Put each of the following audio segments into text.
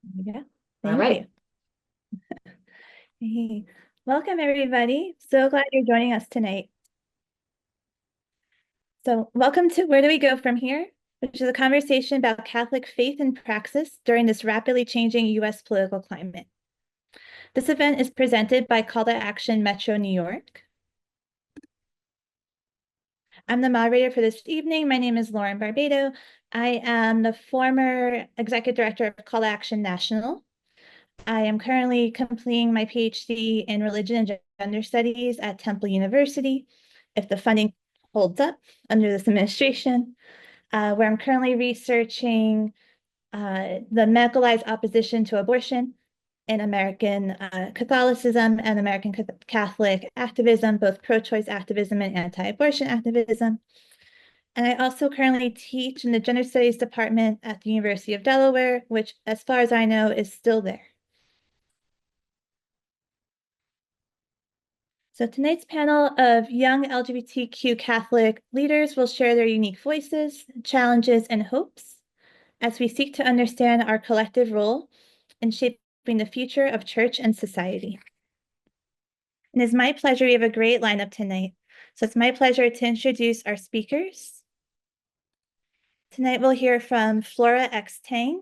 Yeah, All thank right. you. Hey, welcome everybody. So glad you're joining us tonight. So welcome to Where Do We Go From Here, which is a conversation about Catholic faith and praxis during this rapidly changing US political climate. This event is presented by Call to Action Metro New York. I'm the moderator for this evening. My name is Lauren Barbado. I am the former executive director of Call to Action National. I am currently completing my PhD in religion and gender studies at Temple University, if the funding holds up under this administration, where I'm currently researching the medicalized opposition to abortion in American Catholicism and American Catholic activism, both pro-choice activism and anti-abortion activism. And I also currently teach in the Gender Studies Department at the University of Delaware, which, as far as I know, is still there. So tonight's panel of young LGBTQ Catholic leaders will share their unique voices, challenges, and hopes as we seek to understand our collective role in shaping the future of church and society. And it's my pleasure, we have a great lineup tonight. So it's my pleasure to introduce our speakers. Tonight we'll hear from Flora X. Tang,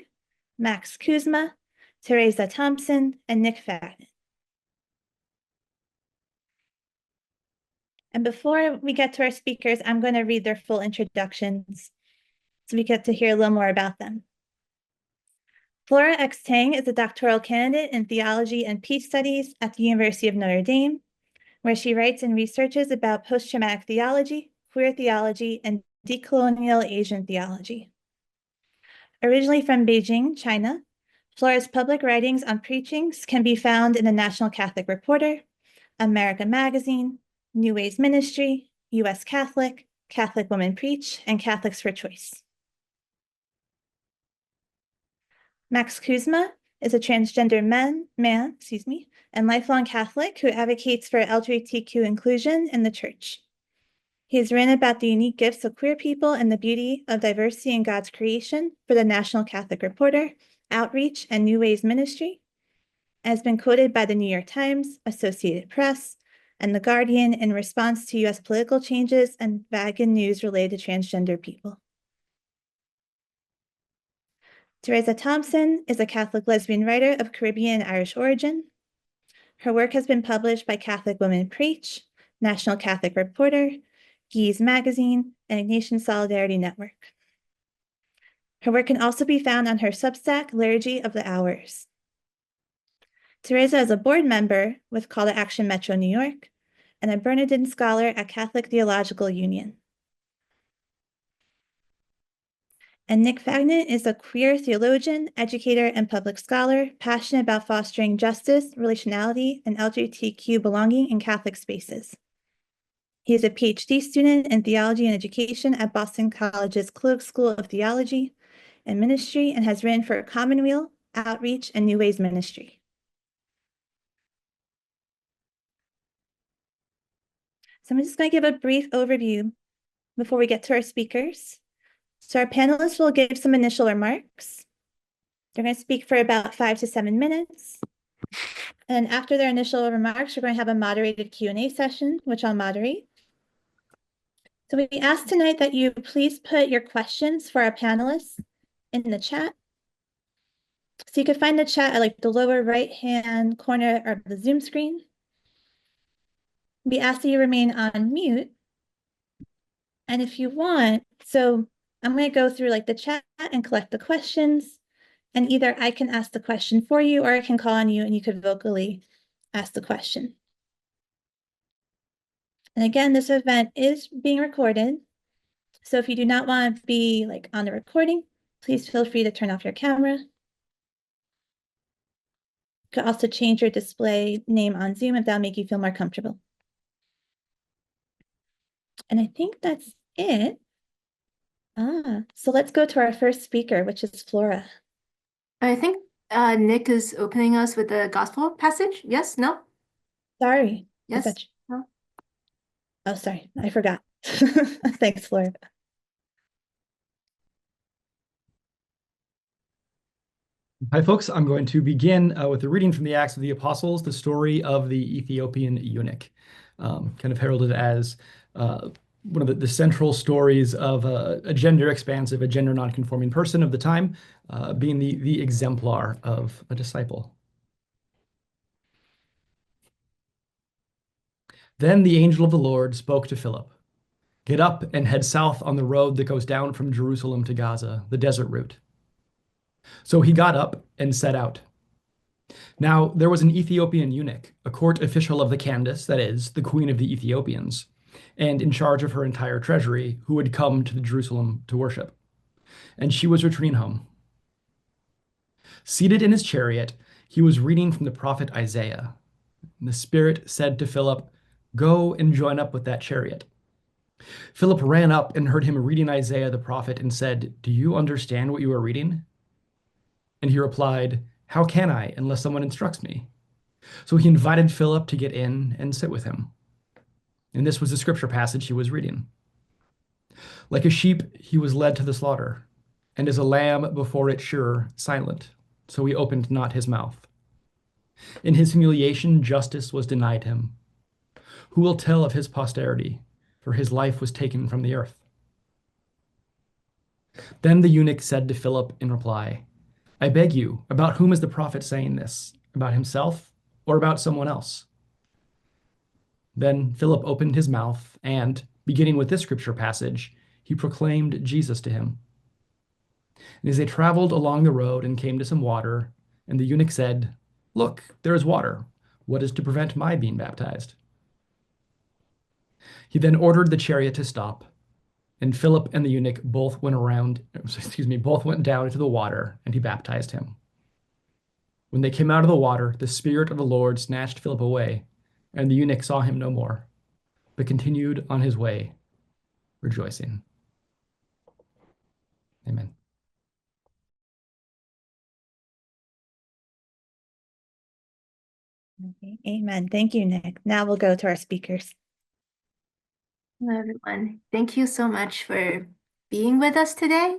Max Kuzma, Teresa Thompson, and Nick Fagnant. And before we get to our speakers, I'm going to read their full introductions so we get to hear a little more about them. Flora X. Tang is a doctoral candidate in theology and peace studies at the University of Notre Dame, where she writes and researches about post-traumatic theology, queer theology, and decolonial Asian theology. Originally from Beijing, China, Flora's public writings on preachings can be found in the National Catholic Reporter, America Magazine, New Ways Ministry, U.S. Catholic, Catholic Women Preach, and Catholics for Choice. Max Kuzma is a transgender man, and lifelong Catholic who advocates for LGBTQ inclusion in the church. He has written about the unique gifts of queer people and the beauty of diversity in God's creation for the National Catholic Reporter, Outreach, and New Ways Ministry, and has been quoted by the New York Times, Associated Press, and The Guardian in response to U.S. political changes and Vatican news related to transgender people. Teresa Thompson is a Catholic lesbian writer of Caribbean and Irish origin. Her work has been published by Catholic Women Preach, National Catholic Reporter, Geese Magazine, and Ignatian Solidarity Network. Her work can also be found on her Substack, Liturgy of the Hours. Teresa is a board member with Call to Action Metro New York and a Bernardin Scholar at Catholic Theological Union. And Nick Fagnant is a queer theologian, educator, and public scholar, passionate about fostering justice, relationality, and LGBTQ belonging in Catholic spaces. He is a PhD student in theology and education at Boston College's Kellogg School of Theology and Ministry and has written for Commonweal, Outreach, and New Ways Ministry. So I'm just going to give a brief overview before we get to our speakers. So our panelists will give some initial remarks. They're going to speak for about 5 to 7 minutes. And after their initial remarks, we're going to have a moderated Q&A session, which I'll moderate. So we ask tonight that you please put your questions for our panelists in the chat. So you can find the chat at like the lower right-hand corner of the Zoom screen. We ask that you remain on mute. And if you want, so I'm going to go through like the chat and collect the questions. And either I can ask the question for you or I can call on you and you could vocally ask the question. And again, this event is being recorded. So if you do not want to be like on the recording, please feel free to turn off your camera. You could also change your display name on Zoom if that'll make you feel more comfortable. And I think that's it. So let's go to our first speaker, which is Flora. I think Nick is opening us with the gospel passage. Yes? No? Sorry. Yes? No? Oh, sorry. I forgot. Thanks, Flora. Hi, folks. I'm going to begin with a reading from the Acts of the Apostles, the story of the Ethiopian eunuch, kind of heralded as one of the central stories of a gender expansive, a gender nonconforming person of the time, being the exemplar of a disciple. Then the angel of the Lord spoke to Philip. Get up and head south on the road that goes down from Jerusalem to Gaza, the desert route. So he got up and set out. Now, there was an Ethiopian eunuch, a court official of the Candace, that is, the queen of the Ethiopians, and in charge of her entire treasury, who had come to Jerusalem to worship. And she was returning home. Seated in his chariot, he was reading from the prophet Isaiah. And the Spirit said to Philip, Go and join up with that chariot. Philip ran up and heard him reading Isaiah the prophet and said, Do you understand what you are reading? And he replied, How can I unless someone instructs me? So he invited Philip to get in and sit with him. And this was the scripture passage he was reading. Like a sheep, he was led to the slaughter, and as a lamb before its shearer, silent, so he opened not his mouth. In his humiliation, justice was denied him. Who will tell of his posterity? For his life was taken from the earth. Then the eunuch said to Philip in reply, I beg you, about whom is the prophet saying this? About himself or about someone else? Then Philip opened his mouth and, beginning with this scripture passage, he proclaimed Jesus to him. And as they traveled along the road and came to some water, and the eunuch said, Look, there is water. What is to prevent my being baptized? He then ordered the chariot to stop, and Philip and the eunuch both went down into the water, and he baptized him. When they came out of the water, the Spirit of the Lord snatched Philip away, and the eunuch saw him no more, but continued on his way, rejoicing. Amen. Okay, amen. Thank you, Nick. Now we'll go to our speakers. Hello, everyone. Thank you so much for being with us today.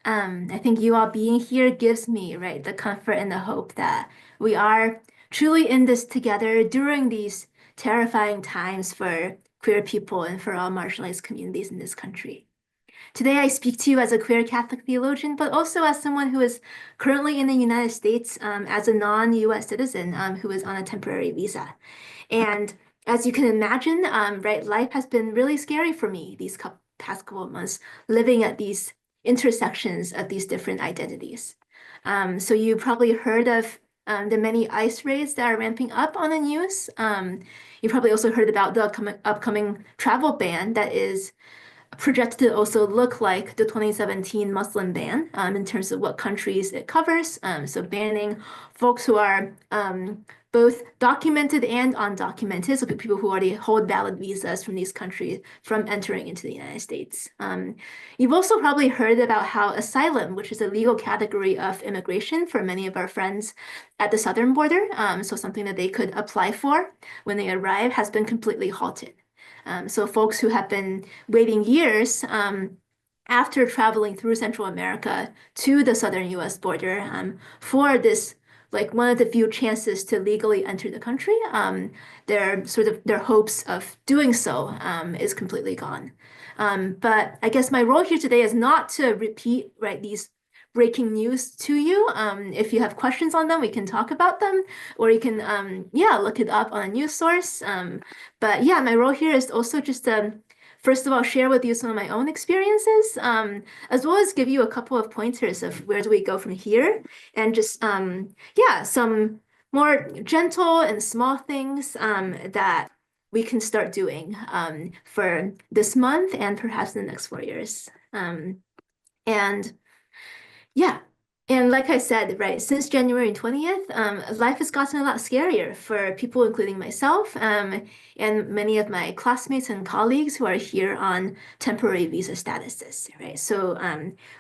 I think you all being here gives me, right, the comfort and the hope that we are truly in this together during these terrifying times for queer people and for all marginalized communities in this country. Today, I speak to you as a queer Catholic theologian, but also as someone who is currently in the United States as a non-US citizen who is on a temporary visa. And as you can imagine, right, life has been really scary for me these past couple of months, living at these intersections of these different identities. So you probably heard of the many ICE raids that are ramping up on the news. You probably also heard about the upcoming travel ban that is projected to also look like the 2017 Muslim ban in terms of what countries it covers. So banning folks who are both documented and undocumented, so people who already hold valid visas from these countries from entering into the United States. You've also probably heard about how asylum, which is a legal category of immigration for many of our friends at the southern border, so something that they could apply for when they arrive, has been completely halted. So folks who have been waiting years after traveling through Central America to the southern US border for this, like one of the few chances to legally enter the country, their hopes of doing so is completely gone. But I guess my role here today is not to repeat, right, these breaking news to you. If you have questions on them, we can talk about them, or you can, look it up on a news source. But yeah, my role here is also just to, first of all, share with you some of my own experiences, as well as give you a couple of pointers of where do we go from here, and just, some more gentle and small things that we can start doing for this month and perhaps in the next 4 years. And like I said, right, since January 20th, life has gotten a lot scarier for people, including myself, and many of my classmates and colleagues who are here on temporary visa statuses, right? So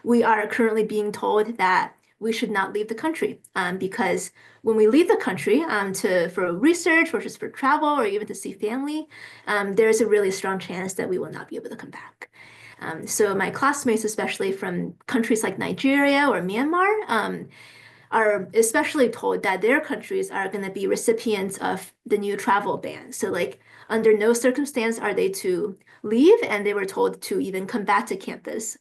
we are currently being told that we should not leave the country because when we leave the country for research or just for travel or even to see family, there's a really strong chance that we will not be able to come back. So my classmates, especially from countries like Nigeria or Myanmar, are especially told that their countries are going to be recipients of the new travel ban. So like under no circumstance are they to leave, and they were told to even come back to campus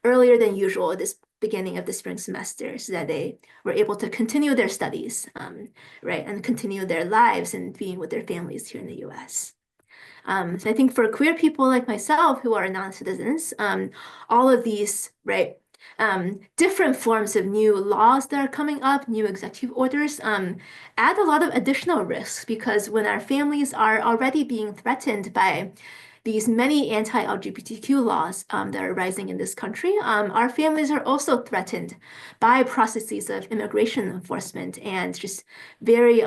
earlier than usual this beginning of the spring semester so that they were able to continue their studies, right, and continue their lives and being with their families here in the US. So I think for queer people like myself who are non-citizens, all of these, right, different forms of new laws that are coming up, new executive orders, add a lot of additional risks, because when our families are already being threatened by these many anti-LGBTQ laws that are rising in this country, our families are also threatened by processes of immigration enforcement and just very,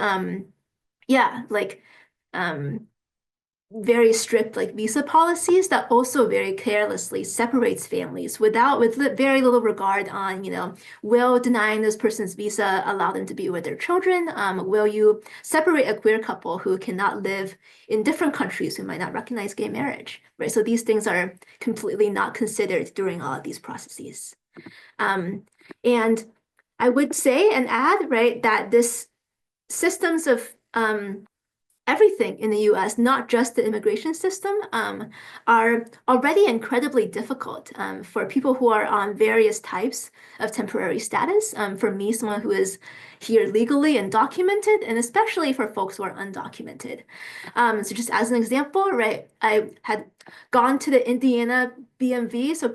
very strict like visa policies that also very carelessly separates families with very little regard on, will denying this person's visa allow them to be with their children? Will you separate a queer couple who cannot live in different countries who might not recognize gay marriage, right? So these things are completely not considered during all of these processes. And I would say and add, right, that this systems of everything in the US, not just the immigration system, are already incredibly difficult for people who are on various types of temporary status. For me, someone who is here legally and documented, and especially for folks who are undocumented. So just as an example, right, I had gone to the Indiana BMV, so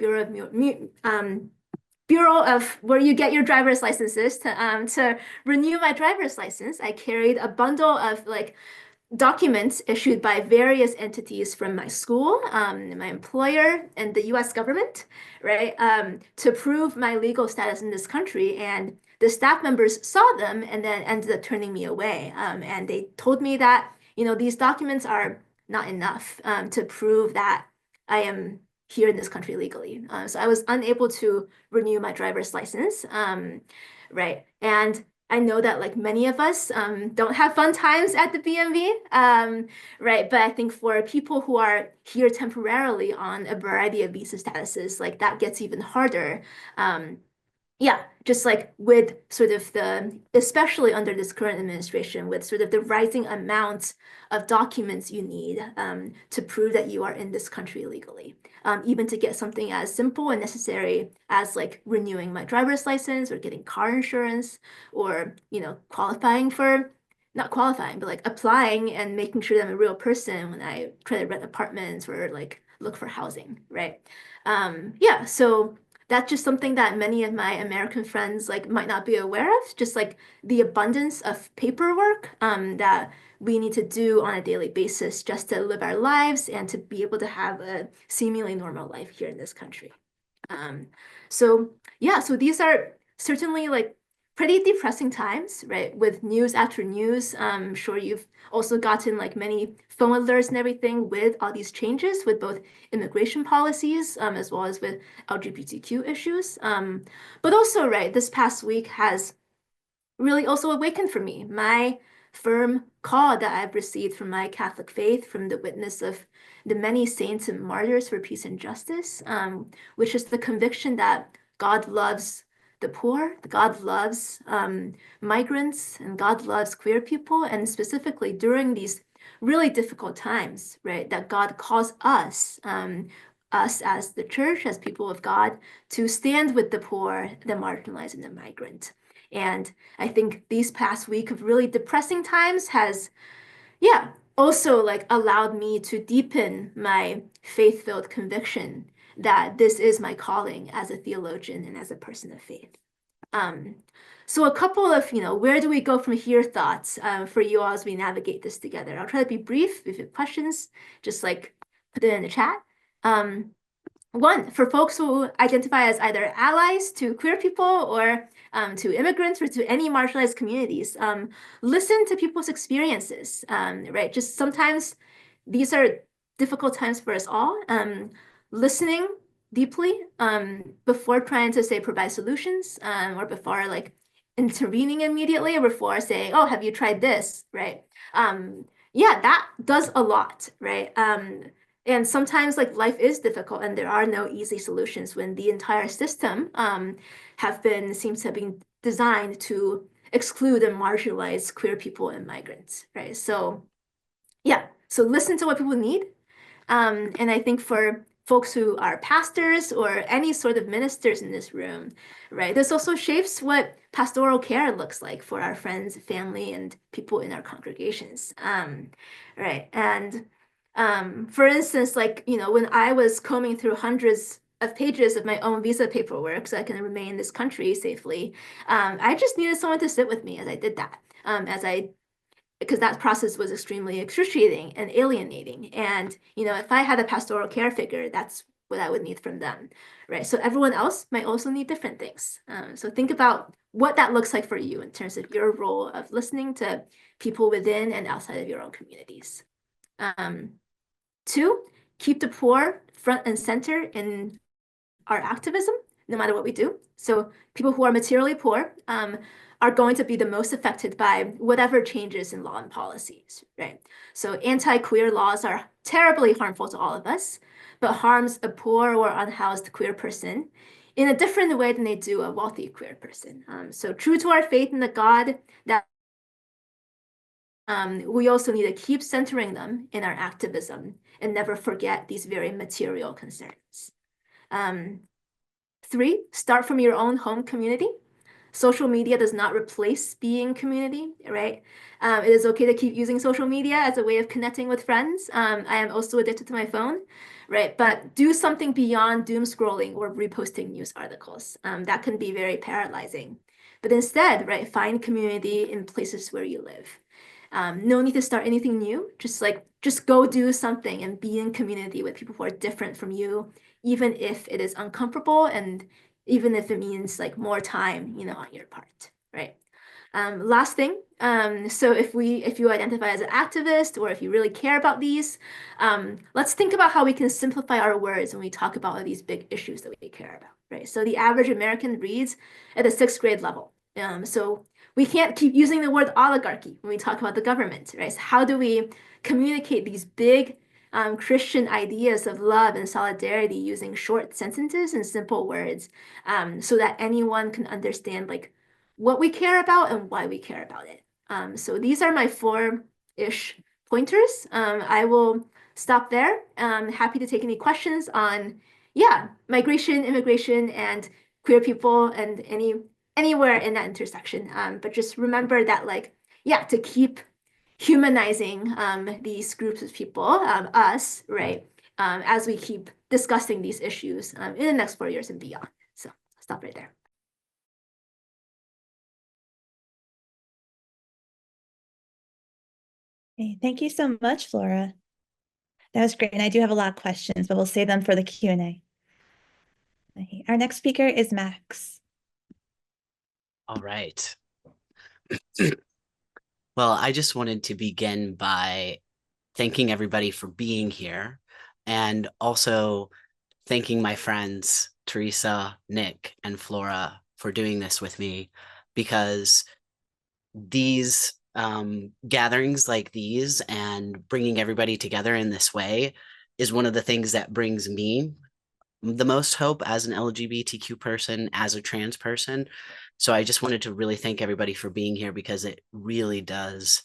Bureau of where you get your driver's licenses to renew my driver's license. I carried a bundle of like documents issued by various entities from my school, my employer, and the US government, right, to prove my legal status in this country. And the staff members saw them and then ended up turning me away. And they told me that, these documents are not enough to prove that I am here in this country legally. So I was unable to renew my driver's license, right? And I know that like many of us don't have fun times at the BMV, right? But I think for people who are here temporarily on a variety of visa statuses, like that gets even harder. Just like with sort of especially under this current administration, with sort of the rising amount of documents you need to prove that you are in this country legally. Even to get something as simple and necessary as like renewing my driver's license or getting car insurance, or, qualifying for, not qualifying, but like applying and making sure that I'm a real person when I try to rent apartments or like look for housing, right? So that's just something that many of my American friends like might not be aware of, just like the abundance of paperwork that we need to do on a daily basis just to live our lives and to be able to have a seemingly normal life here in this country. So these are certainly like pretty depressing times, right? With news after news. I'm sure you've also gotten like many phone alerts and everything with all these changes with both immigration policies as well as with LGBTQ issues. But also, right, this past week has really also awakened for me my firm call that I've received from my Catholic faith, from the witness of the many saints and martyrs for peace and justice, which is the conviction that God loves the poor, God loves migrants, and God loves queer people, and specifically during these really difficult times, right, that God calls us, us as the church, as people of God, to stand with the poor, the marginalized, and the migrant. And I think these past week of really depressing times has, also like allowed me to deepen my faith-filled conviction that this is my calling as a theologian and as a person of faith. So a couple of, where do we go from here thoughts for you all as we navigate this together. I'll try to be brief. If you have questions, just like put it in the chat. One, for folks who identify as either allies to queer people or to immigrants or to any marginalized communities, listen to people's experiences, right? Just sometimes these are difficult times for us all. Listening deeply before trying to say provide solutions or before like intervening immediately or before saying, oh, have you tried this, right? That does a lot, right? And sometimes like life is difficult and there are no easy solutions when the entire system seems to have been designed to exclude and marginalize queer people and migrants, right? So yeah, so listen to what people need. And I think for folks who are pastors or any sort of ministers in this room, right, this also shapes what pastoral care looks like for our friends, family, and people in our congregations, right? And for instance, like, you know, when I was combing through hundreds of pages of my own visa paperwork so I can remain in this country safely, I just needed someone to sit with me as I did that, because that process was extremely excruciating and alienating. And, you know, if I had a pastoral care figure, that's what I would need from them, right? So everyone else might also need different things. So think about what that looks like for you in terms of your role of listening to people within and outside of your own communities. 2, keep the poor front and center in our activism, no matter what we do. So people who are materially poor are going to be the most affected by whatever changes in law and policies, right? So anti-queer laws are terribly harmful to all of us, but harms a poor or unhoused queer person in a different way than they do a wealthy queer person. So true to our faith in the God that we also need to keep centering them in our activism and never forget these very material concerns. 3, start from your own home community. Social media does not replace being community, right? It is okay to keep using social media as a way of connecting with friends. I am also addicted to my phone, right? But do something beyond doom scrolling or reposting news articles. That can be very paralyzing. But instead, right, find community in places where you live. No need to start anything new. Just go do something and be in community with people who are different from you, even if it is uncomfortable and even if it means like more time, you know, on your part, right? Last thing, so if you identify as an activist or if you really care about these, let's think about how we can simplify our words when we talk about all these big issues that we care about, right? So the average American reads at the 6th grade level. So we can't keep using the word oligarchy when we talk about the government, right? So how do we communicate these big Christian ideas of love and solidarity using short sentences and simple words, so that anyone can understand like what we care about and why we care about it. So these are my 4-ish pointers. I will stop there. Happy to take any questions on, yeah, migration, immigration, and queer people and anywhere in that intersection. But just remember that, like, yeah, to keep humanizing these groups of people, us, right, as we keep discussing these issues in the next 4 years and beyond. So I'll stop right there. Okay, thank you so much, Flora. That was great. And I do have a lot of questions, but we'll save them for the Q&A. Okay, our next speaker is Max. All right. Well, I just wanted to begin by thanking everybody for being here and also thanking my friends, Teresa, Nick, and Flora for doing this with me, because these gatherings like these and bringing everybody together in this way is one of the things that brings me the most hope as an LGBTQ person, as a trans person. So I just wanted to really thank everybody for being here, because it really does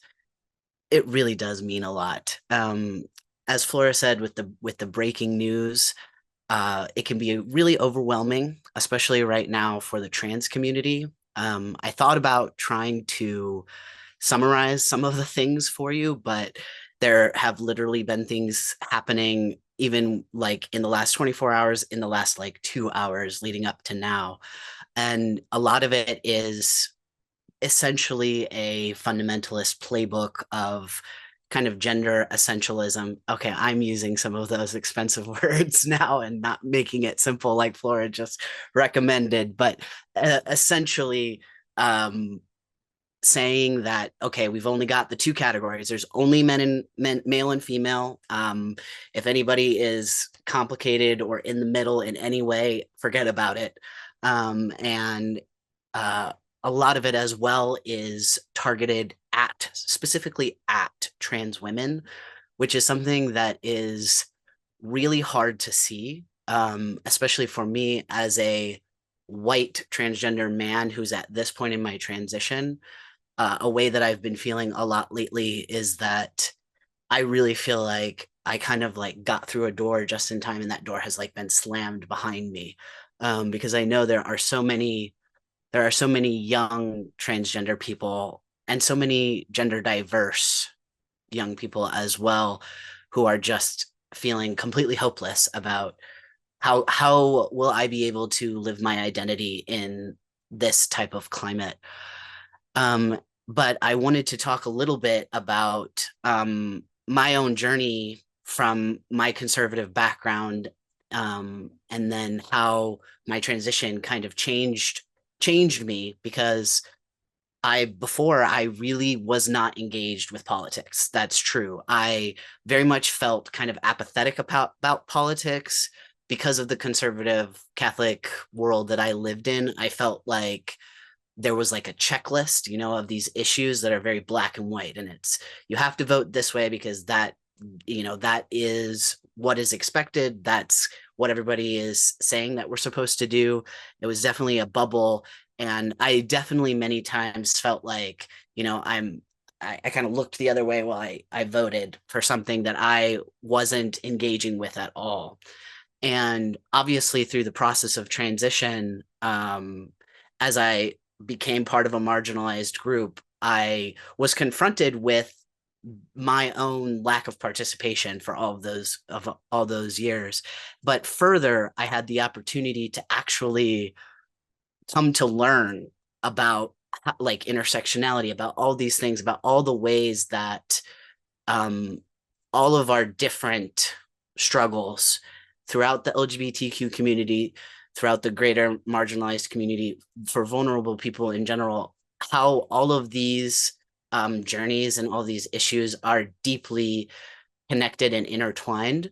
mean a lot. As Flora said, with the breaking news, it can be really overwhelming, especially right now for the trans community. I thought about trying to summarize some of the things for you, but there have literally been things happening even like in the last 24 hours, in the last like 2 hours leading up to now. And a lot of it is essentially a fundamentalist playbook of kind of gender essentialism. Okay, I'm using some of those expensive words now and not making it simple like Flora just recommended, but essentially saying that, okay, we've only got the 2 categories. There's only male and female. If anybody is complicated or in the middle in any way, forget about it. And a lot of it as well is targeted specifically at trans women, which is something that is really hard to see, especially for me as a white transgender man who's at this point in my transition, a way that I've been feeling a lot lately is that I really feel like I kind of like got through a door just in time, and that door has like been slammed behind me. Because I know there are so many young transgender people and so many gender diverse young people as well who are just feeling completely hopeless about how will I be able to live my identity in this type of climate. But I wanted to talk a little bit about my own journey from my conservative background, and then how my transition kind of changed me, because before I really was not engaged with politics. That's true. I very much felt kind of apathetic about politics because of the conservative Catholic world that I lived in. I felt like there was like a checklist, of these issues that are very black and white. And it's, you have to vote this way because that is what is expected. That's what everybody is saying that we're supposed to do. It was definitely a bubble. And I definitely many times felt like, I kind of looked the other way while I voted for something that I wasn't engaging with at all. And obviously through the process of transition, as I became part of a marginalized group, I was confronted with my own lack of participation for all those years. But further, I had the opportunity to actually come to learn about like intersectionality, about all these things, about all the ways that all of our different struggles throughout the LGBTQ community, throughout the greater marginalized community, for vulnerable people in general, how all of these journeys and all these issues are deeply connected and intertwined.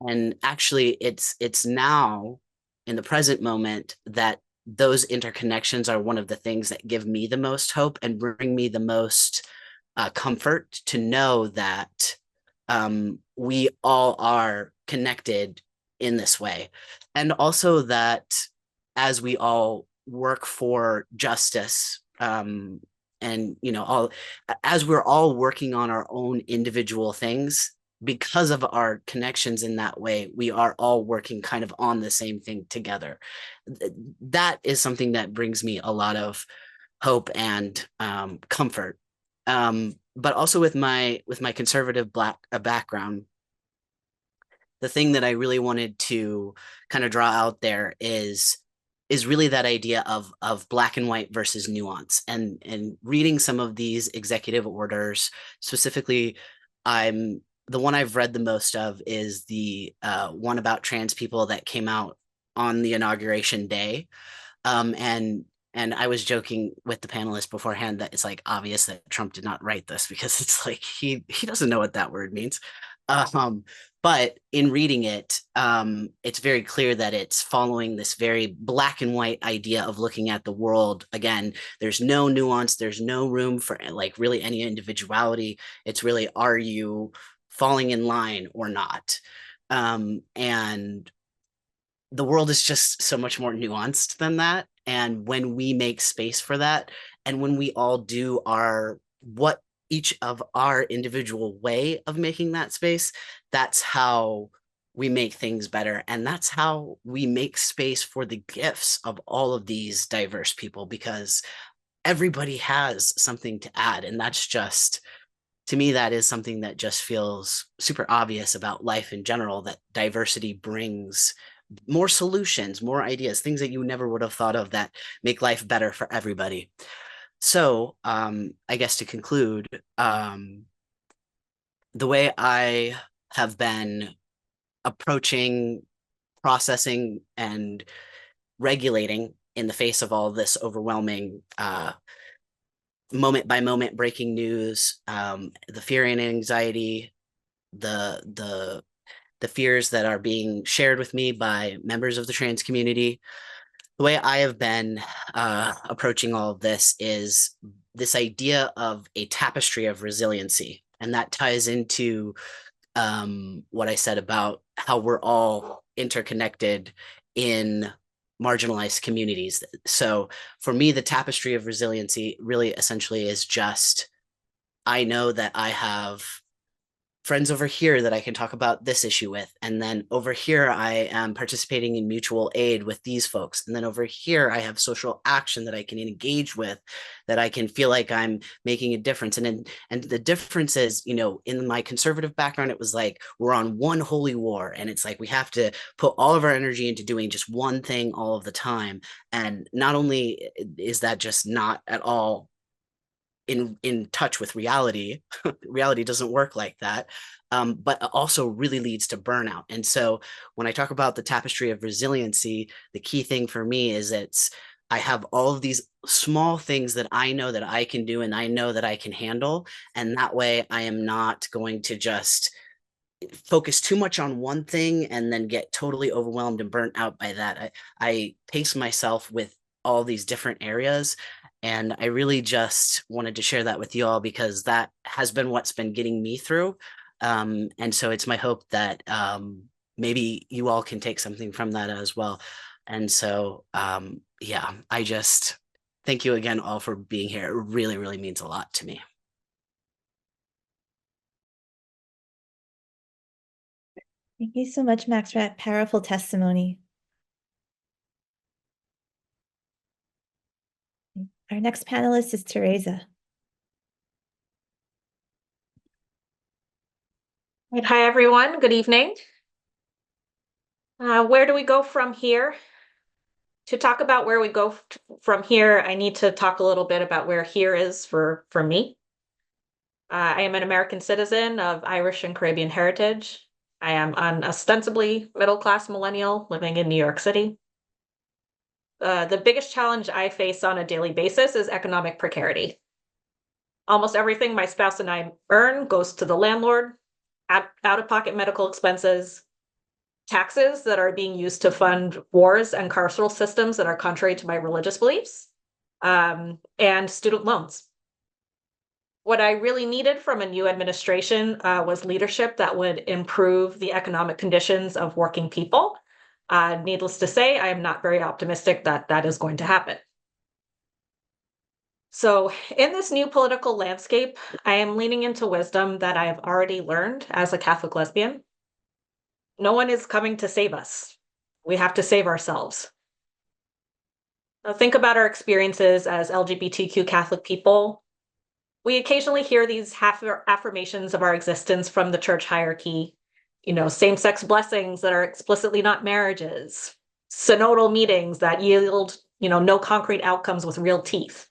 And actually, it's now in the present moment that those interconnections are one of the things that give me the most hope and bring me the most comfort to know that we all are connected in this way. And also that as we all work for justice, and as we're all working on our own individual things, because of our connections in that way, we are all working kind of on the same thing together. That is something that brings me a lot of hope and comfort. But also with my conservative Black background, the thing that I really wanted to kind of draw out there is really that idea of black and white versus nuance. And reading some of these executive orders, specifically, the one I've read the most of is the one about trans people that came out on the inauguration day. And I was joking with the panelists beforehand that it's like obvious that Trump did not write this, because it's like he doesn't know what that word means. But in reading it, it's very clear that it's following this very black and white idea of looking at the world. Again, there's no nuance, there's no room for like really any individuality. It's really, are you falling in line or not? And the world is just so much more nuanced than that. And when we make space for that, and when we all do what each of our individual way of making that space, that's how we make things better. And that's how we make space for the gifts of all of these diverse people, because everybody has something to add. And that's just, to me, that is something that just feels super obvious about life in general, that diversity brings more solutions, more ideas, things that you never would have thought of that make life better for everybody. So I guess to conclude, the way I have been approaching, processing, and regulating in the face of all this overwhelming moment by moment breaking news, the fear and anxiety, the fears that are being shared with me by members of the trans community, the way I have been approaching all of this is this idea of a tapestry of resiliency. And that ties into what I said about how we're all interconnected in marginalized communities. So for me, the tapestry of resiliency really essentially is just, I know that I have friends over here that I can talk about this issue with. And then over here, I am participating in mutual aid with these folks. And then over here, I have social action that I can engage with, that I can feel like I'm making a difference. And the difference is, you know, in my conservative background, it was like, we're on one holy war. And it's like, we have to put all of our energy into doing just one thing all of the time. And not only is that just not at all in touch with reality. Reality doesn't work like that, but also really leads to burnout. And so when I talk about the tapestry of resiliency, the key thing for me is I have all of these small things that I know that I can do and I know that I can handle. And that way I am not going to just focus too much on one thing and then get totally overwhelmed and burnt out by that. I pace myself with all these different areas. And I really just wanted to share that with you all because that has been what's been getting me through. And so it's my hope that maybe you all can take something from that as well. And so, yeah, I just thank you again all for being here. It really, really means a lot to me. Thank you so much, Max, for that powerful testimony. Our next panelist is Teresa. Hi, everyone. Good evening. Where do we go from here? To talk about where we go from here, I need to talk a little bit about where here is for me. I am an American citizen of Irish and Caribbean heritage. I am an ostensibly middle-class millennial living in New York City. The biggest challenge I face on a daily basis is economic precarity. Almost everything my spouse and I earn goes to the landlord, out-of-pocket medical expenses, taxes that are being used to fund wars and carceral systems that are contrary to my religious beliefs, and student loans. What I really needed from a new administration was leadership that would improve the economic conditions of working people. Needless to say, I am not very optimistic that that is going to happen. So in this new political landscape, I am leaning into wisdom that I have already learned as a Catholic lesbian. No one is coming to save us. We have to save ourselves. Now think about our experiences as LGBTQ Catholic people. We occasionally hear these affirmations of our existence from the church hierarchy, you know, same-sex blessings that are explicitly not marriages, synodal meetings that yield, you know, no concrete outcomes with real teeth.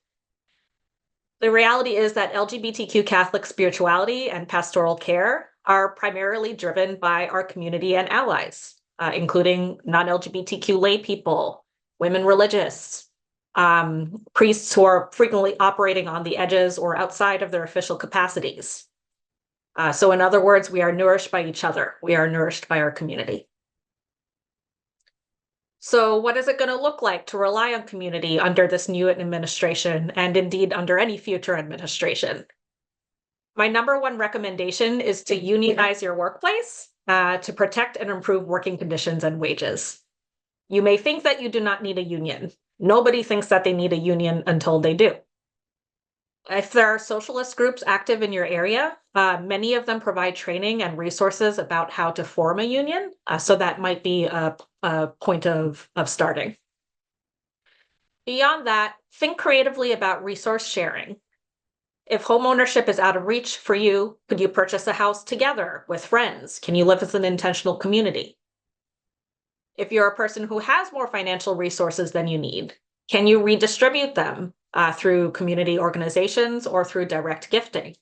The reality is that LGBTQ Catholic spirituality and pastoral care are primarily driven by our community and allies, including non-LGBTQ lay people, women religious, priests who are frequently operating on the edges or outside of their official capacities. So in other words, we are nourished by each other. We are nourished by our community. So what is it going to look like to rely on community under this new administration and indeed under any future administration? My number one recommendation is to unionize your workplace to protect and improve working conditions and wages. You may think that you do not need a union. Nobody thinks that they need a union until they do. If there are socialist groups active in your area, many of them provide training and resources about how to form a union. So that might be a point of starting. Beyond that, think creatively about resource sharing. If homeownership is out of reach for you, could you purchase a house together with friends? Can you live as an intentional community? If you're a person who has more financial resources than you need, can you redistribute them through community organizations or through direct gifting?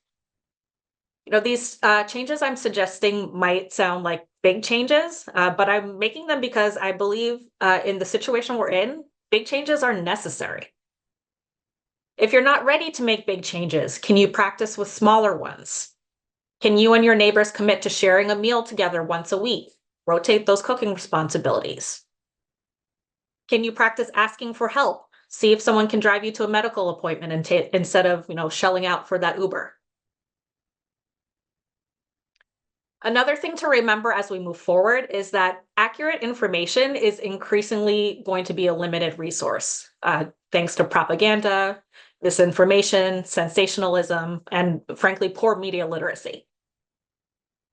You know, these changes I'm suggesting might sound like big changes, but I'm making them because I believe in the situation we're in, big changes are necessary. If you're not ready to make big changes, can you practice with smaller ones? Can you and your neighbors commit to sharing a meal together once a week? Rotate those cooking responsibilities. Can you practice asking for help? See if someone can drive you to a medical appointment instead of, you know, shelling out for that Uber. Another thing to remember as we move forward is that accurate information is increasingly going to be a limited resource, thanks to propaganda, misinformation, sensationalism, and frankly, poor media literacy.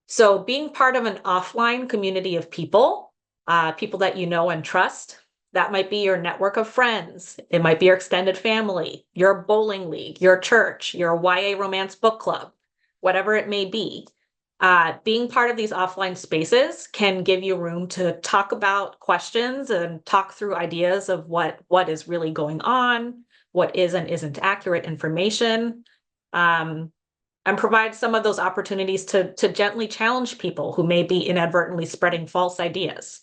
So being part of an offline community of people, people that you know and trust, that might be your network of friends, it might be your extended family, your bowling league, your church, your YA romance book club, whatever it may be. Being part of these offline spaces can give you room to talk about questions and talk through ideas of what is really going on, what is and isn't accurate information, and provide some of those opportunities to gently challenge people who may be inadvertently spreading false ideas.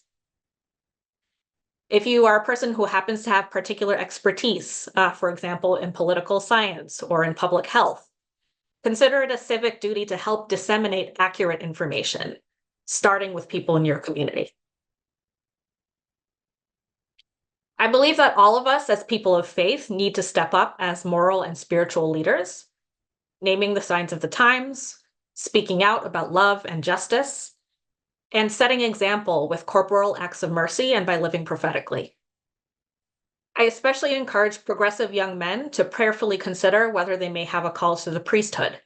If you are a person who happens to have particular expertise, for example, in political science or in public health, consider it a civic duty to help disseminate accurate information, starting with people in your community. I believe that all of us as people of faith need to step up as moral and spiritual leaders, naming the signs of the times, speaking out about love and justice, and setting example with corporal acts of mercy and by living prophetically. I especially encourage progressive young men to prayerfully consider whether they may have a call to the priesthood.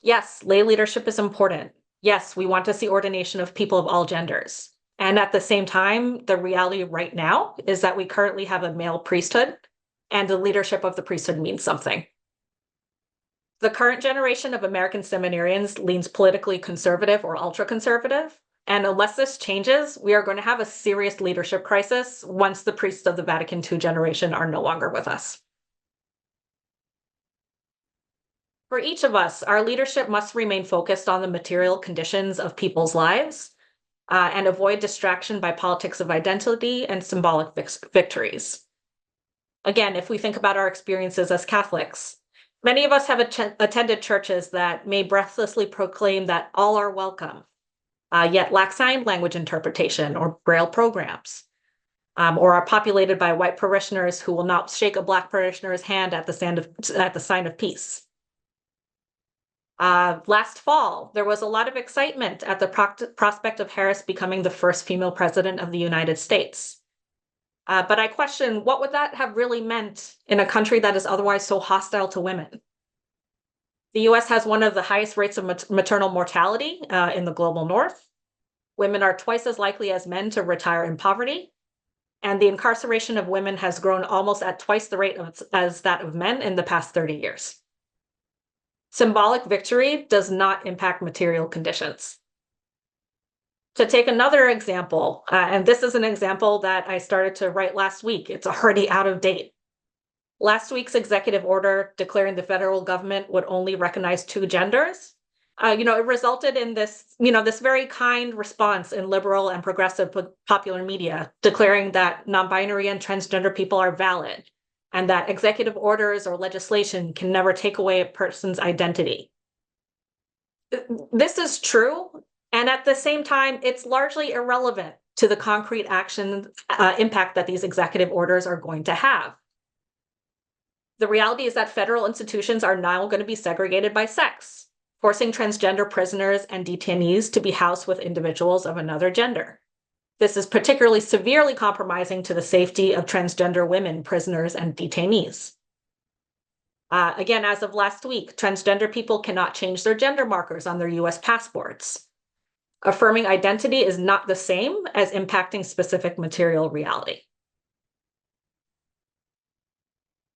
Yes, lay leadership is important. Yes, we want to see ordination of people of all genders. And at the same time, the reality right now is that we currently have a male priesthood, and the leadership of the priesthood means something. The current generation of American seminarians leans politically conservative or ultra-conservative. And unless this changes, we are going to have a serious leadership crisis once the priests of the Vatican II generation are no longer with us. For each of us, our leadership must remain focused on the material conditions of people's lives and avoid distraction by politics of identity and symbolic victories. Again, if we think about our experiences as Catholics, many of us have attended churches that may breathlessly proclaim that all are welcome, yet lack sign language interpretation or Braille programs, or are populated by white parishioners who will not shake a Black parishioner's hand at the sign of peace. Last fall, there was a lot of excitement at the prospect of Harris becoming the first female president of the United States. But I question, what would that have really meant in a country that is otherwise so hostile to women? The US has one of the highest rates of maternal mortality in the global north. Women are twice as likely as men to retire in poverty. And the incarceration of women has grown almost at twice the rate as that of men in the past 30 years. Symbolic victory does not impact material conditions. To take another example, and this is an example that I started to write last week. It's already out of date. Last week's executive order declaring the federal government would only recognize 2 genders, it resulted in this, this very kind response in liberal and progressive popular media declaring that non-binary and transgender people are valid and that executive orders or legislation can never take away a person's identity. This is true, and at the same time, it's largely irrelevant to the concrete action impact that these executive orders are going to have. The reality is that federal institutions are now going to be segregated by sex, forcing transgender prisoners and detainees to be housed with individuals of another gender. This is particularly severely compromising to the safety of transgender women, prisoners, and detainees. Again, as of last week, transgender people cannot change their gender markers on their US passports. Affirming identity is not the same as impacting specific material reality.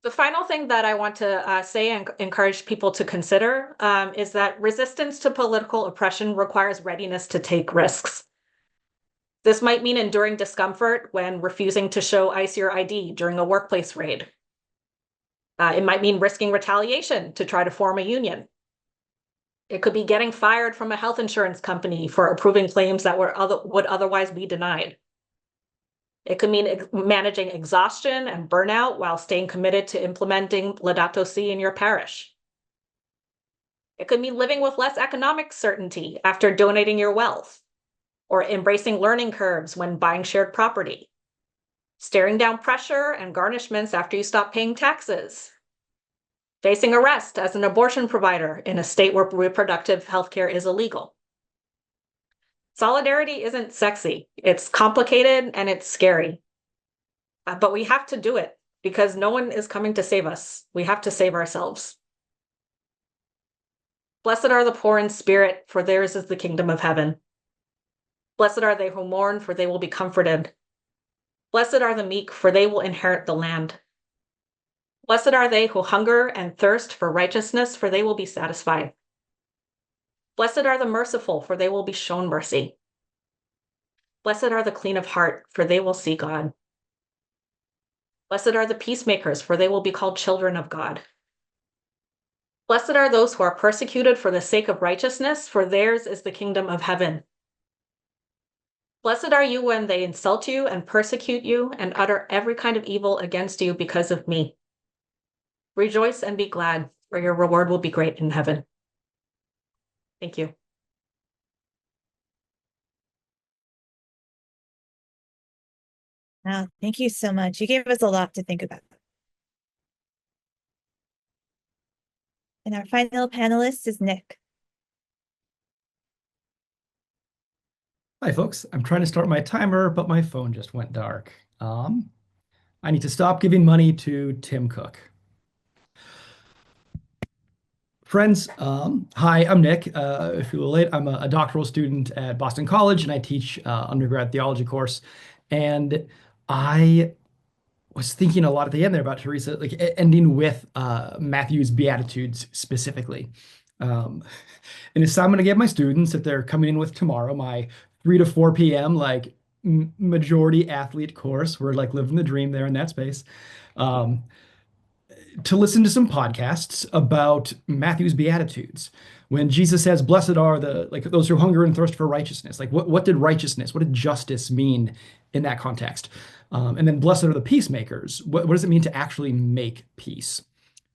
The final thing that I want to say and encourage people to consider is that resistance to political oppression requires readiness to take risks. This might mean enduring discomfort when refusing to show ICE your ID during a workplace raid. It might mean risking retaliation to try to form a union. It could be getting fired from a health insurance company for approving claims that would otherwise be denied. It could mean managing exhaustion and burnout while staying committed to implementing Laudato Si in your parish. It could mean living with less economic certainty after donating your wealth, or embracing learning curves when buying shared property, staring down pressure and garnishments after you stop paying taxes, facing arrest as an abortion provider in a state where reproductive healthcare is illegal. Solidarity isn't sexy. It's complicated and it's scary. But we have to do it because no one is coming to save us. We have to save ourselves. Blessed are the poor in spirit, for theirs is the kingdom of heaven. Blessed are they who mourn, for they will be comforted. Blessed are the meek, for they will inherit the land. Blessed are they who hunger and thirst for righteousness, for they will be satisfied. Blessed are the merciful, for they will be shown mercy. Blessed are the clean of heart, for they will see God. Blessed are the peacemakers, for they will be called children of God. Blessed are those who are persecuted for the sake of righteousness, for theirs is the kingdom of heaven. Blessed are you when they insult you and persecute you and utter every kind of evil against you because of me. Rejoice and be glad, for your reward will be great in heaven. Thank you. Wow, thank you so much. You gave us a lot to think about. And our final panelist is Nick. Hi, folks. I'm trying to start my timer, but my phone just went dark. I need to stop giving money to Tim Cook. Friends, hi, I'm Nick. If you're late, I'm a doctoral student at Boston College, and I teach undergrad theology course. And I was thinking a lot at the end there about Teresa, like ending with Matthew's Beatitudes specifically. And it's so I'm going to give my students that they're coming in with tomorrow, my 3 to 4 p.m. like majority athlete course. We're like living the dream there in that space. To listen to some podcasts about Matthew's Beatitudes. When Jesus says, blessed are those who hunger and thirst for righteousness. Like what did righteousness, what did justice mean in that context? And then blessed are the peacemakers. What does it mean to actually make peace?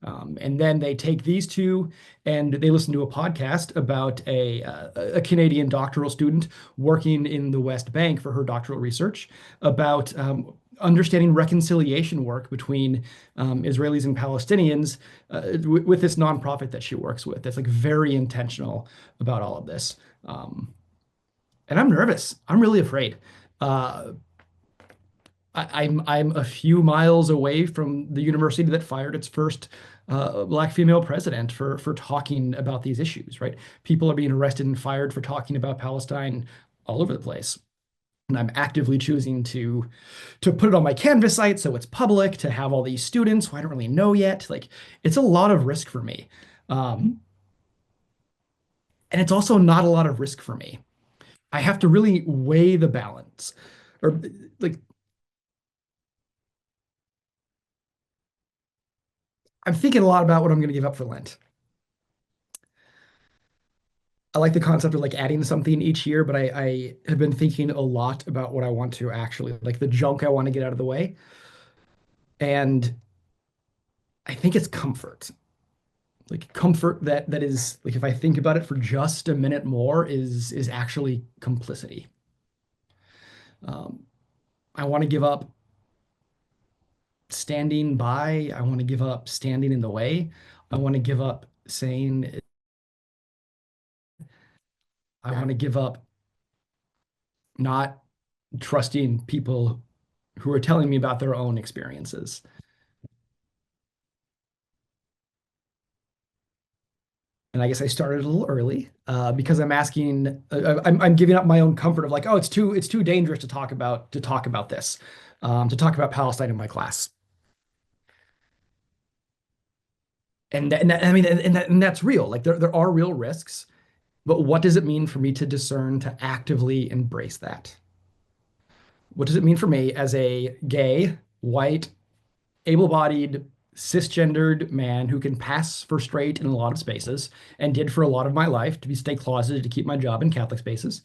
And then they take these two and they listen to a podcast about a Canadian doctoral student working in the West Bank for her doctoral research about understanding reconciliation work between Israelis and Palestinians with this nonprofit that she works with. That's like very intentional about all of this. And I'm nervous. I'm really afraid. I'm a few miles away from the university that fired its first Black female president for talking about these issues, right? People are being arrested and fired for talking about Palestine all over the place. And I'm actively choosing to put it on my Canvas site so it's public, to have all these students who I don't really know yet. Like, it's a lot of risk for me. And it's also not a lot of risk for me. I have to really weigh the balance. Or like, I'm thinking a lot about what I'm going to give up for Lent. I like the concept of like adding something each year, but I have been thinking a lot about what I want to actually, like the junk I want to get out of the way. And I think it's comfort. Like comfort that is like, if I think about it for just a minute more, is actually complicity. I want to give up standing by. I want to give up standing in the way. I want to give up saying, I want to give up not trusting people who are telling me about their own experiences. And I guess I started a little early because I'm asking, I'm giving up my own comfort of like, oh, it's too dangerous to talk about this, to talk about Palestine in my class. And that's real. Like there are real risks, but what does it mean for me to discern to actively embrace that? What does it mean for me as a gay, white, able-bodied, cisgendered man who can pass for straight in a lot of spaces and did for a lot of my life to stay closeted to keep my job in Catholic spaces?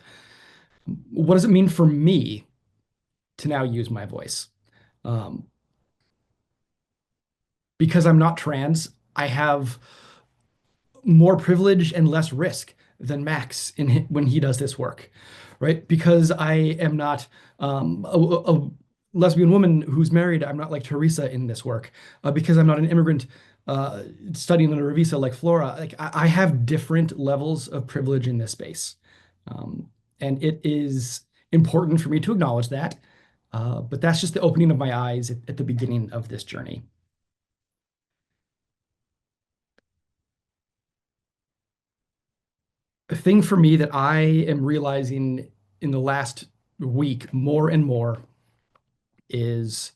What does it mean for me to now use my voice? Because I'm not trans, I have more privilege and less risk than Max when he does this work, right? Because I am not a lesbian woman who's married, I'm not like Teresa in this work. Because I'm not an immigrant studying under a visa like Flora, like I have different levels of privilege in this space. And it is important for me to acknowledge that. But that's just the opening of my eyes at the beginning of this journey. The thing for me that I am realizing in the last week more and more is,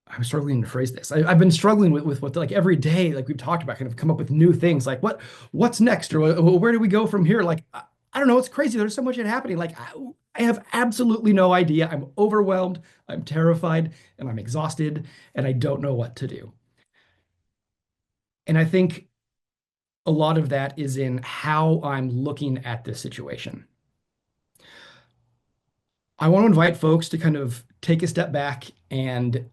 I'm struggling to phrase this. I've been struggling with what, like, every day, like we've talked about, kind of come up with new things, like what's next, or where do we go from here? Like, I don't know. It's crazy. There's so much happening. Like, I have absolutely no idea. I'm overwhelmed. I'm terrified, and I'm exhausted, and I don't know what to do. And I think a lot of that is in how I'm looking at this situation. I want to invite folks to kind of take a step back and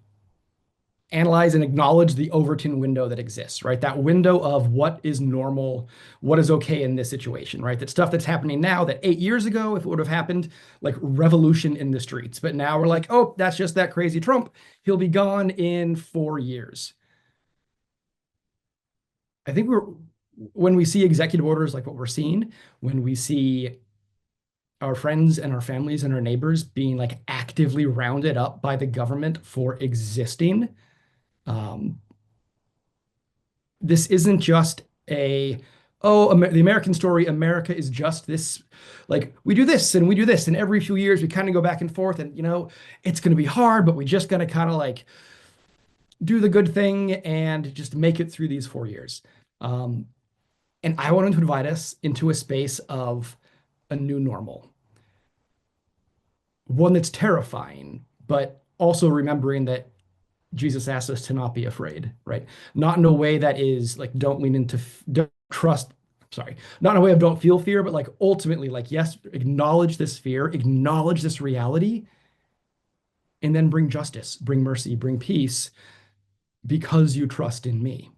analyze and acknowledge the Overton window that exists, right? That window of what is normal, what is okay in this situation, right? That stuff that's happening now that 8 years ago, if it would have happened, like revolution in the streets. But now we're like, oh, that's just that crazy Trump. He'll be gone in 4 years. I think when we see executive orders like what we're seeing, when we see our friends and our families and our neighbors being like actively rounded up by the government for existing, this isn't just the American story. America is just this, like, we do this and we do this, and every few years we kind of go back and forth, and it's going to be hard, but we just got to kind of like do the good thing and just make it through these 4 years. And I wanted to invite us into a space of a new normal, one that's terrifying, but also remembering that Jesus asked us to not be afraid, right? Not in a way that is like, don't trust, sorry, not in a way of don't feel fear, but like ultimately, like, yes, acknowledge this fear, acknowledge this reality, and then bring justice, bring mercy, bring peace, because you trust in me.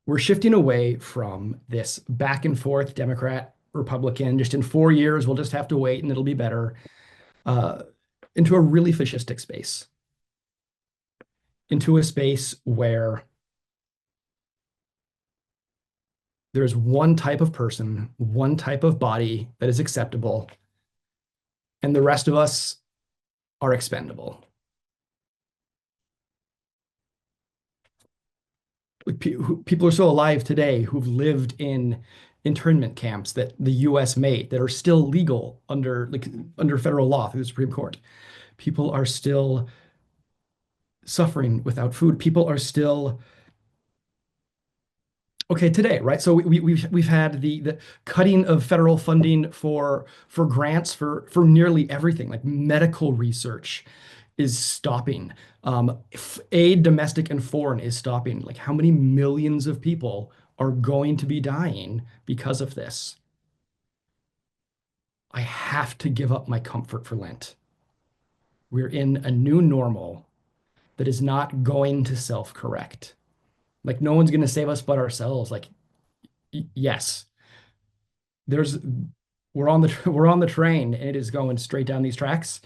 We're shifting away from this back and forth Democrat, Republican, just in 4 years, we'll just have to wait and it'll be better, into a really fascistic space, into a space where there's one type of person, one type of body that is acceptable, and the rest of us are expendable. People are still alive today who've lived in internment camps that the US made that are still legal under federal law through the Supreme Court. People are still suffering without food. People are still okay today, right? So we've had the cutting of federal funding for grants for nearly everything, like medical research is stopping. Aid, domestic and foreign, is stopping. Like, how many millions of people are going to be dying because of this? I have to give up my comfort for Lent. We're in a new normal that is not going to self-correct. Like, no one's going to save us but ourselves. Like, yes, we're on the train, and it is going straight down these tracks,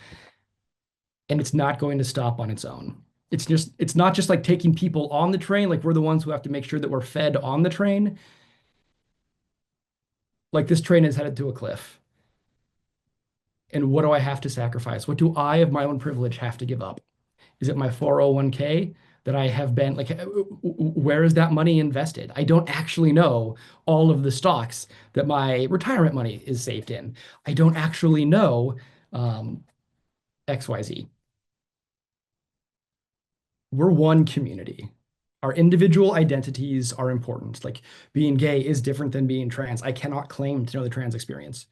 and it's not going to stop on its own. It's not just like taking people on the train. Like, we're the ones who have to make sure that we're fed on the train. Like, this train is headed to a cliff. And what do I have to sacrifice? What do I, of my own privilege, have to give up? Is it my 401k that I have been like, where is that money invested? I don't actually know all of the stocks that my retirement money is saved in. I don't actually know XYZ. We're one community. Our individual identities are important. Like, being gay is different than being trans. I cannot claim to know the trans experience.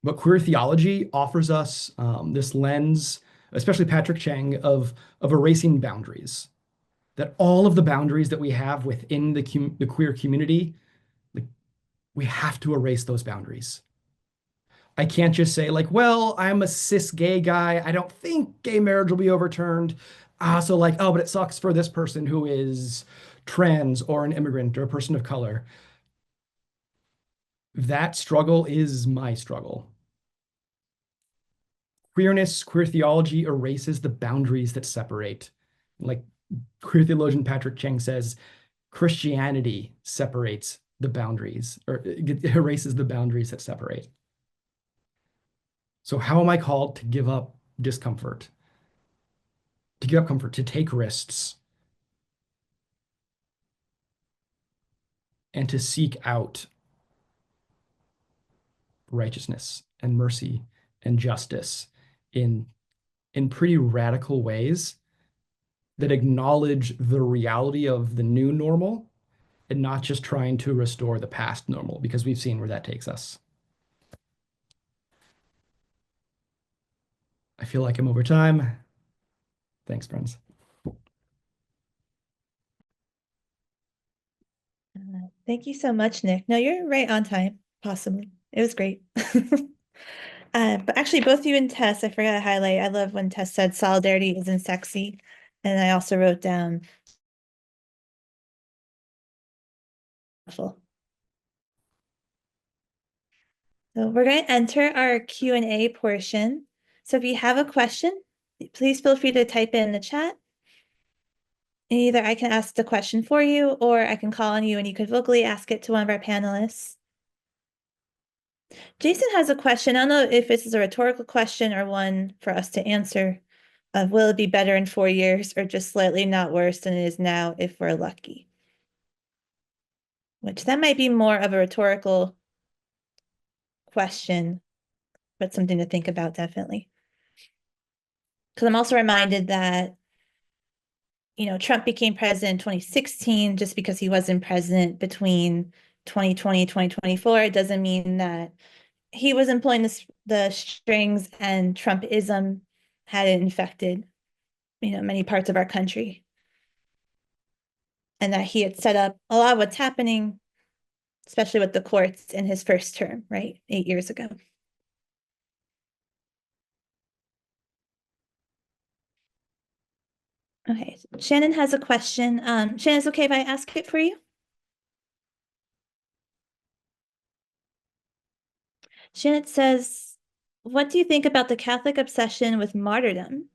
But queer theology offers us this lens, especially Patrick Cheng, of erasing boundaries. That all of the boundaries that we have within the queer community, like, we have to erase those boundaries. I can't just say, like, well, I'm a cis gay guy, I don't think gay marriage will be overturned. So like, oh, but it sucks for this person who is trans or an immigrant or a person of color. That struggle is my struggle. Queerness, queer theology erases the boundaries that separate. Like queer theologian Patrick Cheng says, Christianity separates the boundaries, or it erases the boundaries that separate. So how am I called to give up discomfort, to give up comfort, to take risks, and to seek out righteousness and mercy and justice in pretty radical ways that acknowledge the reality of the new normal and not just trying to restore the past normal, because we've seen where that takes us. I feel like I'm over time. Thanks, friends. Thank you so much, Nick. No, you're right on time, possibly. It was great. But actually, both you and Tess, I forgot to highlight. I love when Tess said solidarity isn't sexy. And I also wrote down. So we're going to enter our Q&A portion. So if you have a question, please feel free to type it in the chat. And either I can ask the question for you, or I can call on you and you could vocally ask it to one of our panelists. Jason has a question. I don't know if this is a rhetorical question or one for us to answer. Will it be better in 4 years or just slightly not worse than it is now if we're lucky? Which that might be more of a rhetorical question, but something to think about definitely. Because I'm also reminded that, you know, Trump became president in 2016 just because he wasn't president between 2020 and 2024. It doesn't mean that he wasn't pulling the strings and Trumpism hadn't infected, you know, many parts of our country. And that he had set up a lot of what's happening, especially with the courts in his first term, right? 8 years ago. Okay, Shannon has a question. Shannon, is it okay if I ask it for you? Shannon says, what do you think about the Catholic obsession with martyrdom?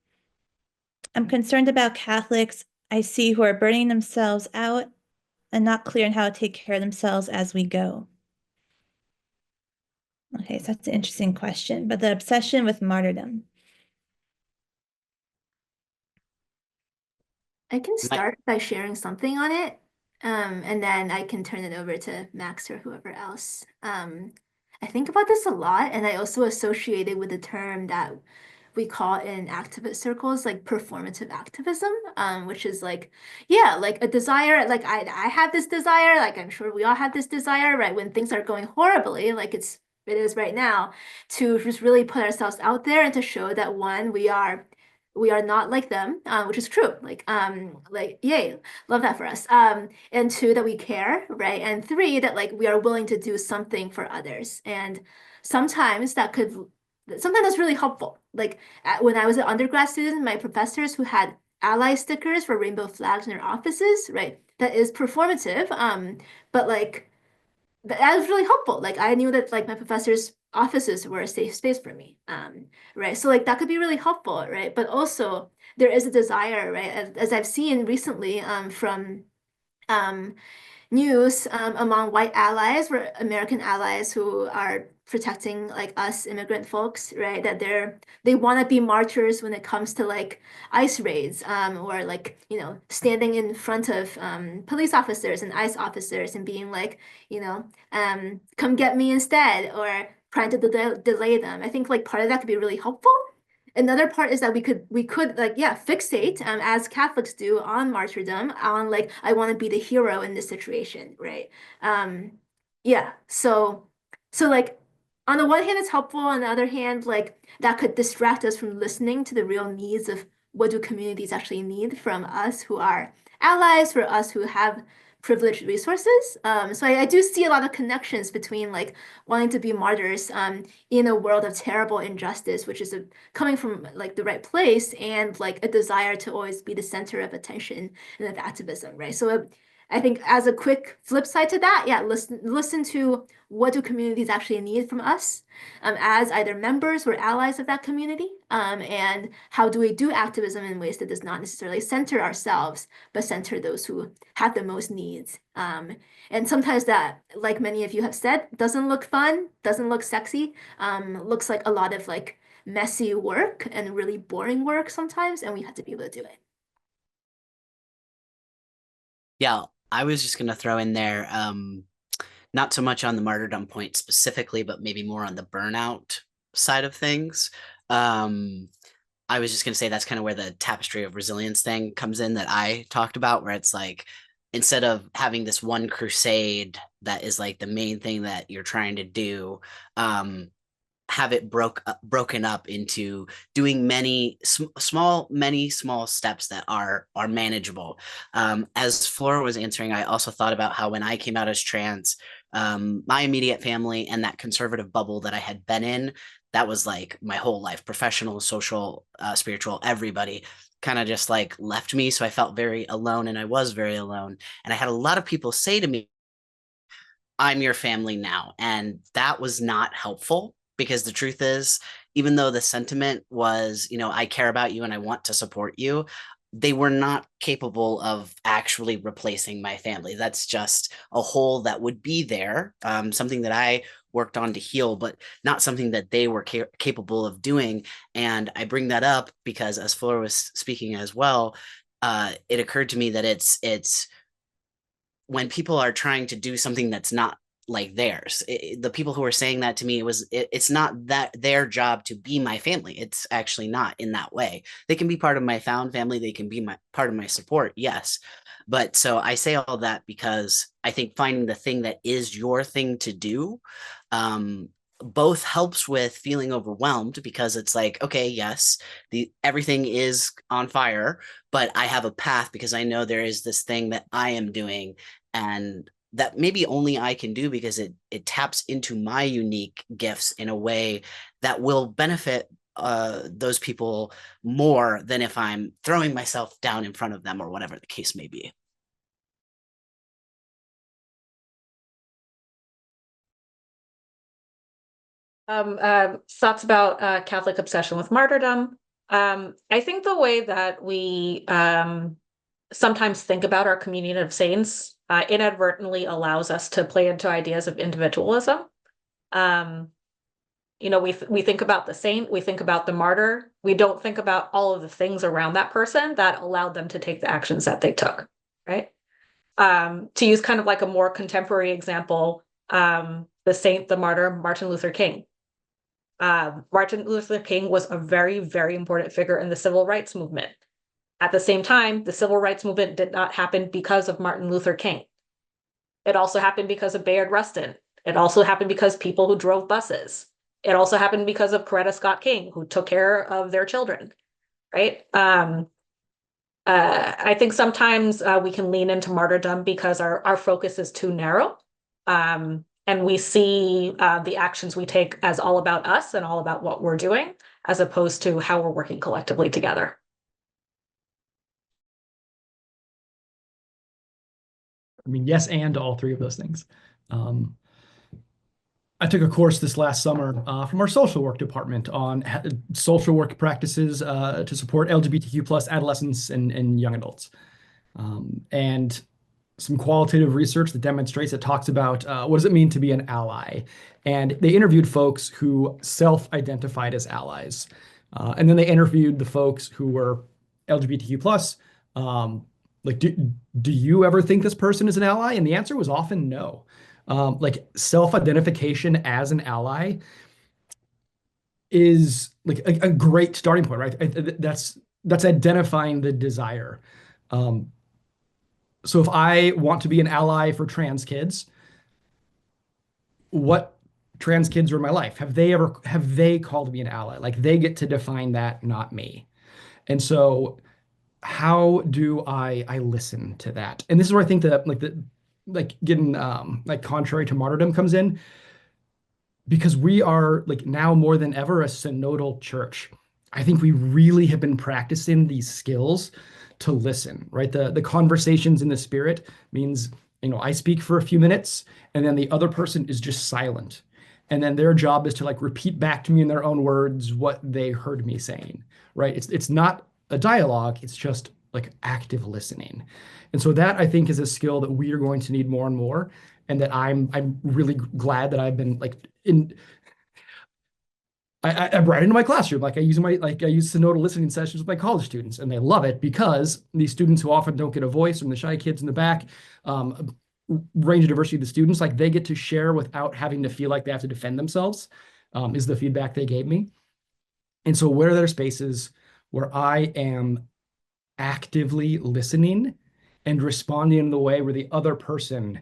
I'm concerned about Catholics I see who are burning themselves out and not clear on how to take care of themselves as we go. Okay, so that's an interesting question, but the obsession with martyrdom. I can start by sharing something on it, and then I can turn it over to Max or whoever else. I think about this a lot, and I also associate it with the term that we call in activist circles like performative activism, which is like, yeah, like a desire, like I have this desire, like I'm sure we all have this desire, right? When things are going horribly, like it is right now, to just really put ourselves out there and to show that one, we are not like them, which is true. Like yay, love that for us. And two, that we care, right? And three, that like we are willing to do something for others. And sometimes that's really helpful. Like when I was an undergrad student, my professors who had ally stickers for rainbow flags in their offices, right? That is performative. But like that was really helpful. Like I knew that like my professors' offices were a safe space for me. Right. So like that could be really helpful, right? But also there is a desire, right? As I've seen recently from news among white allies or American allies who are protecting like us immigrant folks, right? That they want to be martyrs when it comes to like ICE raids or like, you know, standing in front of police officers and ICE officers and being like, you know, come get me instead, or trying to delay them. I think like part of that could be really helpful. Another part is that we could like, yeah, fixate as Catholics do on martyrdom, on like, I want to be the hero in this situation, right? Yeah, so like on the one hand, it's helpful. On the other hand, like that could distract us from listening to the real needs of what do communities actually need from us who are allies, for us who have privileged resources. So I do see a lot of connections between like wanting to be martyrs in a world of terrible injustice, which is coming from like the right place, and like a desire to always be the center of attention and of activism, right? So I think as a quick flip side to that, yeah, listen to what do communities actually need from us as either members or allies of that community, and how do we do activism in ways that does not necessarily center ourselves, but center those who have the most needs. And sometimes that, like many of you have said, doesn't look fun, doesn't look sexy, looks like a lot of like messy work and really boring work sometimes, and we have to be able to do it. Yeah, I was just gonna throw in there, not so much on the martyrdom point specifically, but maybe more on the burnout side of things. I was just gonna say that's kind of where the tapestry of resilience thing comes in that I talked about, where it's like instead of having this one crusade that is like the main thing that you're trying to do, have it broken up into doing many small steps that are manageable. As Flora was answering, I also thought about how when I came out as trans, my immediate family and that conservative bubble that I had been in, that was like my whole life, professional, social, spiritual, everybody kind of just like left me. So I felt very alone, and I was very alone. And I had a lot of people say to me, I'm your family now. And that was not helpful, because the truth is, even though the sentiment was, I care about you and I want to support you, they were not capable of actually replacing my family. That's just a hole that would be there, something that I worked on to heal, but not something that they were capable of doing. And I bring that up because, as Flora was speaking as well, it occurred to me that it's when people are trying to do something that's not like theirs, the people who are saying that to me, it's not that their job to be my family. It's actually not in that way. They can be part of my found family. They can be part of my support. Yes. But so I say all that because I think finding the thing that is your thing to do, both helps with feeling overwhelmed, because it's like, okay, yes, everything is on fire, but I have a path because I know there is this thing that I am doing, and that maybe only I can do, because it taps into my unique gifts in a way that will benefit those people more than if I'm throwing myself down in front of them, or whatever the case may be. Thoughts about Catholic obsession with martyrdom. I think the way that we sometimes think about our communion of saints inadvertently allows us to play into ideas of individualism. We think about the saint, we think about the martyr, we don't think about all of the things around that person that allowed them to take the actions that they took, right? To use kind of like a more contemporary example, the saint, the martyr, Martin Luther King. Martin Luther King was a very, very important figure in the civil rights movement. At the same time, the civil rights movement did not happen because of Martin Luther King. It also happened because of Bayard Rustin. It also happened because people who drove buses. It also happened because of Coretta Scott King, who took care of their children, right? I think sometimes we can lean into martyrdom because our focus is too narrow. And we see the actions we take as all about us and all about what we're doing, as opposed to how we're working collectively together. I mean, yes, and all three of those things. I took a course this last summer from our social work department on social work practices to support LGBTQ plus adolescents and young adults. And some qualitative research that demonstrates, it talks about what does it mean to be an ally? And they interviewed folks who self-identified as allies. And then they interviewed the folks who were LGBTQ plus. Like, do you ever think this person is an ally? And the answer was often no. Like, self-identification as an ally is like a great starting point, right? That's identifying the desire. So if I want to be an ally for trans kids, what trans kids are in my life? Have they called me an ally? Like, they get to define that, not me. And so how do I listen to that? And this is where I think that getting like contrary to martyrdom comes in, because we are like now more than ever a synodal church. I think we really have been practicing these skills to listen, right? The conversations in the spirit means, I speak for a few minutes and then the other person is just silent. And then their job is to like repeat back to me in their own words what they heard me saying, right? It's not a dialogue, it's just like active listening. And so that I think is a skill that we are going to need more and more. And that I'm really glad that I've been like I brought it into my classroom. Like I use synodal listening sessions with my college students, and they love it because these students who often don't get a voice, from the shy kids in the back, range of diversity of the students, like they get to share without having to feel like they have to defend themselves, is the feedback they gave me. And so where there are spaces where I am actively listening and responding in the way where the other person,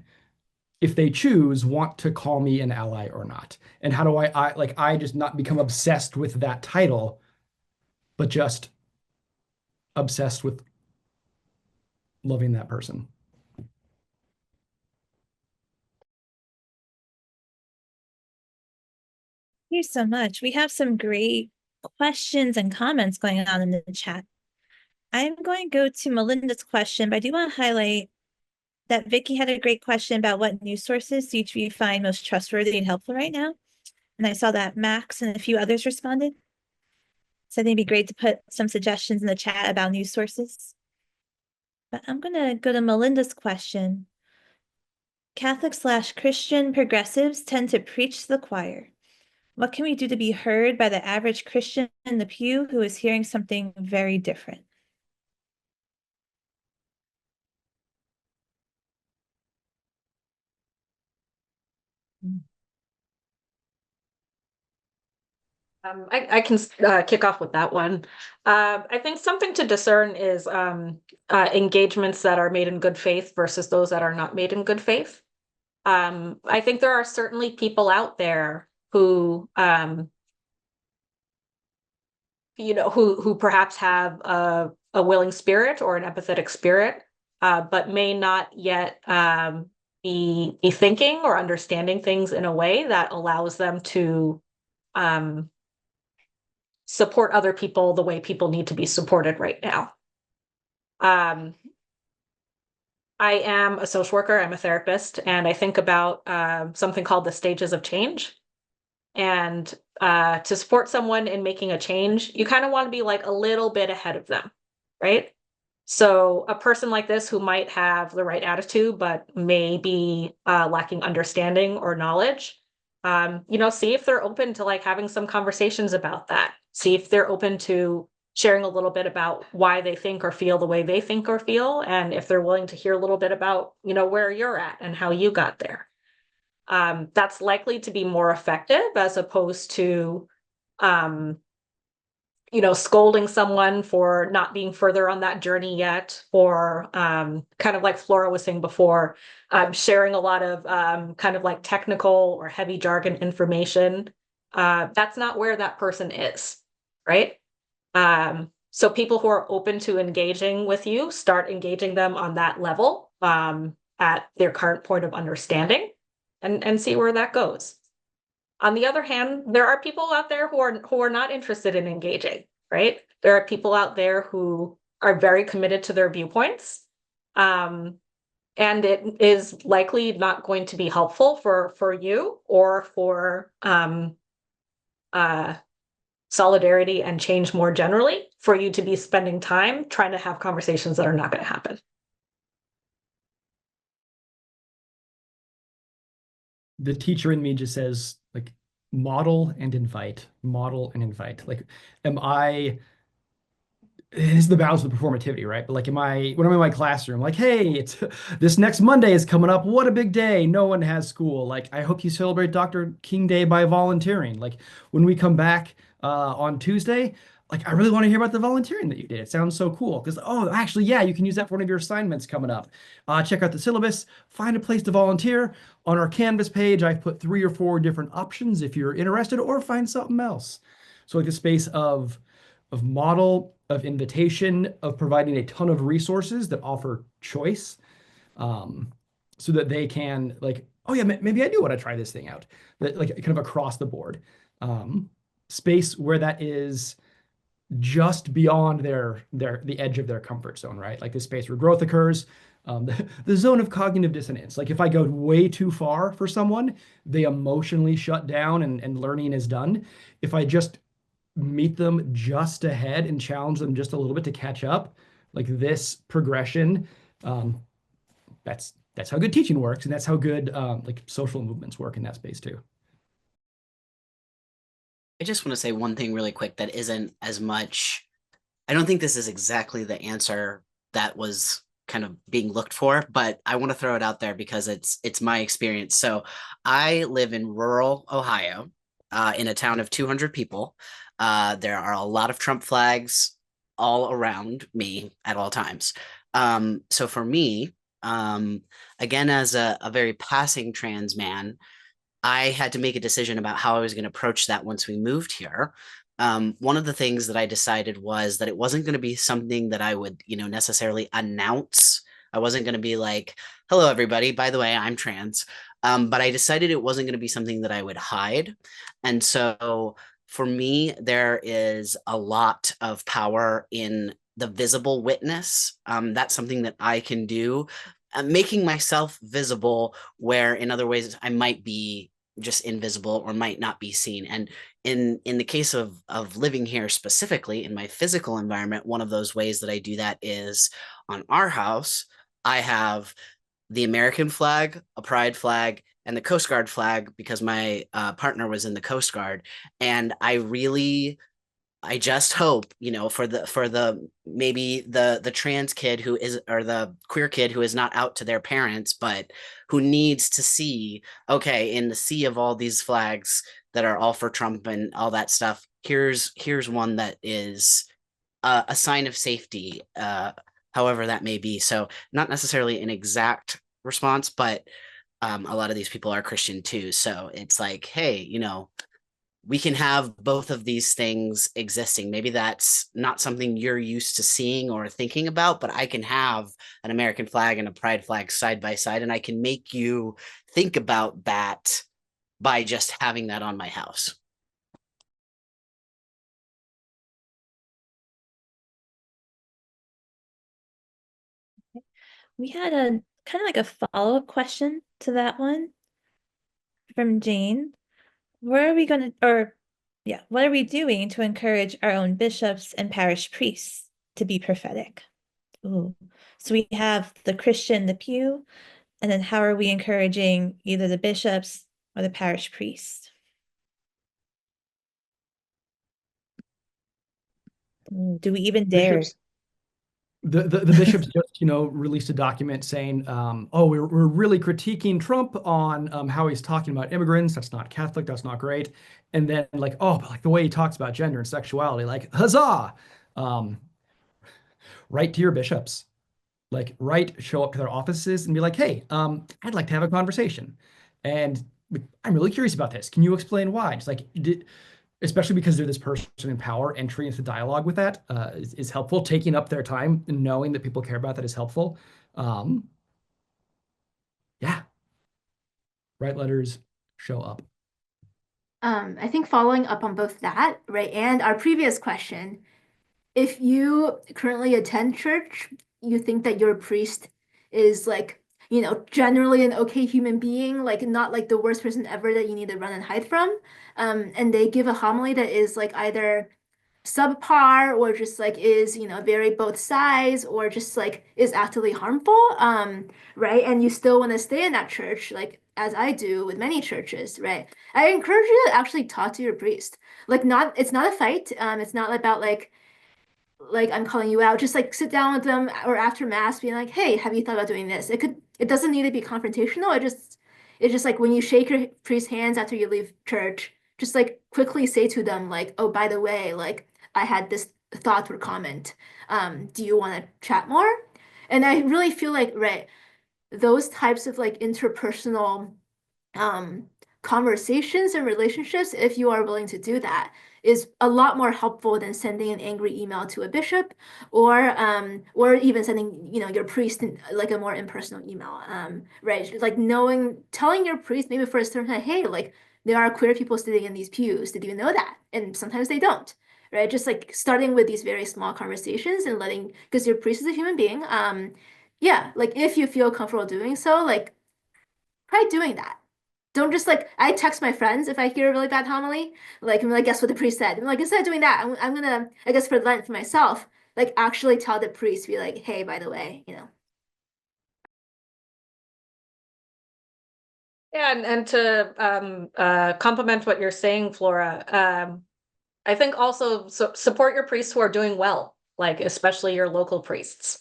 if they choose, want to call me an ally or not. And how do I just not become obsessed with that title, but just obsessed with loving that person. Thank you so much. We have some great questions and comments going on in the chat. I'm going to go to Melinda's question, but I do want to highlight that Vicky had a great question about what news sources do you find most trustworthy and helpful right now? And I saw that Max and a few others responded. So I think it'd be great to put some suggestions in the chat about news sources. But I'm going to go to Melinda's question. Catholic/Christian progressives tend to preach to the choir. What can we do to be heard by the average Christian in the pew who is hearing something very different? I can kick off with that one. I think something to discern is engagements that are made in good faith versus those that are not made in good faith. I think there are certainly people out there who, who perhaps have a willing spirit or an empathetic spirit, but may not yet be thinking or understanding things in a way that allows them to support other people the way people need to be supported right now. I am a social worker, I'm a therapist, and I think about something called the stages of change. And to support someone in making a change, you kind of want to be like a little bit ahead of them, right? So a person like this who might have the right attitude, but may be lacking understanding or knowledge, see if they're open to like having some conversations about that. See if they're open to sharing a little bit about why they think or feel the way they think or feel, and if they're willing to hear a little bit about, where you're at and how you got there. That's likely to be more effective as opposed to, scolding someone for not being further on that journey yet, or kind of like Flora was saying before, sharing a lot of kind of like technical or heavy jargon information. That's not where that person is, right? So people who are open to engaging with you, start engaging them on that level at their current point of understanding, and see where that goes. On the other hand, there are people out there who are not interested in engaging, right? There are people out there who are very committed to their viewpoints, and it is likely not going to be helpful for you or for solidarity and change more generally for you to be spending time trying to have conversations that are not going to happen. The teacher in me just says, like, model and invite, model and invite. Like, this is the balance with performativity, right? But like, when I'm in my classroom, like, hey, it's this next Monday is coming up. What a big day. No one has school. Like, I hope you celebrate Dr. King Day by volunteering. Like, when we come back on Tuesday, like, I really want to hear about the volunteering that you did. It sounds so cool. Because, actually, yeah, you can use that for one of your assignments coming up. Check out the syllabus, find a place to volunteer. On our Canvas page, I've put 3 or 4 different options if you're interested, or find something else. So like the space of model, of invitation, of providing a ton of resources that offer choice, so that they can like, oh yeah, maybe I do want to try this thing out. That like kind of across the board. Space where that is just beyond the edge of their comfort zone, right? Like the space where growth occurs, the zone of cognitive dissonance. Like if I go way too far for someone, they emotionally shut down and learning is done. If I just meet them just ahead and challenge them just a little bit to catch up, like this progression, that's how good teaching works, and that's how good like social movements work in that space too. I just want to say one thing really quick that isn't as much. I don't think this is exactly the answer that was kind of being looked for, but I want to throw it out there because it's my experience. So I live in rural Ohio, in a town of 200 people. There are a lot of Trump flags all around me at all times. So for me, again, as a very passing trans man, I had to make a decision about how I was going to approach that once we moved here. One of the things that I decided was that it wasn't going to be something that I would, necessarily announce. I wasn't going to be like, hello, everybody, by the way, I'm trans. But I decided it wasn't going to be something that I would hide. And so for me, there is a lot of power in the visible witness. That's something that I can do, making myself visible where in other ways I might be just invisible or might not be seen. And in the case of living here specifically in my physical environment, one of those ways that I do that is on our house, I have the American flag, a pride flag, and the Coast Guard flag because my partner was in the Coast Guard. And I just hope, for the maybe the trans kid who is, or the queer kid who is not out to their parents, but who needs to see, okay, in the sea of all these flags that are all for Trump and all that stuff, here's one that is a sign of safety, however that may be. So not necessarily an exact response, but a lot of these people are Christian too. So it's like, hey, we can have both of these things existing. Maybe that's not something you're used to seeing or thinking about, but I can have an American flag and a pride flag side by side, and I can make you think about that by just having that on my house. We had a kind of like a follow-up question to that one from Jane. What are we doing to encourage our own bishops and parish priests to be prophetic? Ooh. So we have the Christian, the pew, and then how are we encouraging either the bishops or the parish priests? Do we even dare? Bishops, the bishops just released a document saying, oh, we're really critiquing Trump on how he's talking about immigrants. That's not Catholic. That's not great. And then like, oh, but like the way he talks about gender and sexuality, like huzzah. Write to your bishops, like show up to their offices and be like, hey, I'd like to have a conversation, and I'm really curious about this. Can you explain why? Just like especially because they're this person in power, entry into dialogue with that is helpful. Taking up their time and knowing that people care about that is helpful. Yeah. Write letters, show up. I think following up on both that, right, and our previous question, if you currently attend church, you think that your priest is like, generally an okay human being, like not like the worst person ever that you need to run and hide from. And they give a homily that is like either subpar or just like is, very both sides or just like is actively harmful. Right. And you still want to stay in that church, like as I do with many churches, right? I encourage you to actually talk to your priest. Like it's not a fight. It's not about like I'm calling you out, just like sit down with them or after mass being like, hey, have you thought about doing this? It doesn't need to be confrontational. It's just like when you shake your priest's hands after you leave church, just like quickly say to them like, oh, by the way, like I had this thought or comment. Do you want to chat more? And I really feel like, right, those types of like interpersonal conversations and relationships, if you are willing to do that, is a lot more helpful than sending an angry email to a bishop or even sending your priest like a more impersonal email, right? Like telling your priest maybe for a certain time, hey, like there are queer people sitting in these pews, did you know that? And sometimes they don't, right? Just like starting with these very small conversations and letting, because your priest is a human being. Yeah, like if you feel comfortable doing so, like try doing that. Don't just like, I text my friends if I hear a really bad homily, like, I'm like, guess what the priest said? I'm like, instead of doing that, I'm gonna, I guess for Lent for myself, like actually tell the priest, be like, hey, by the way, you know. Yeah, and to complement what you're saying, Flora, I think also support your priests who are doing well, like especially your local priests.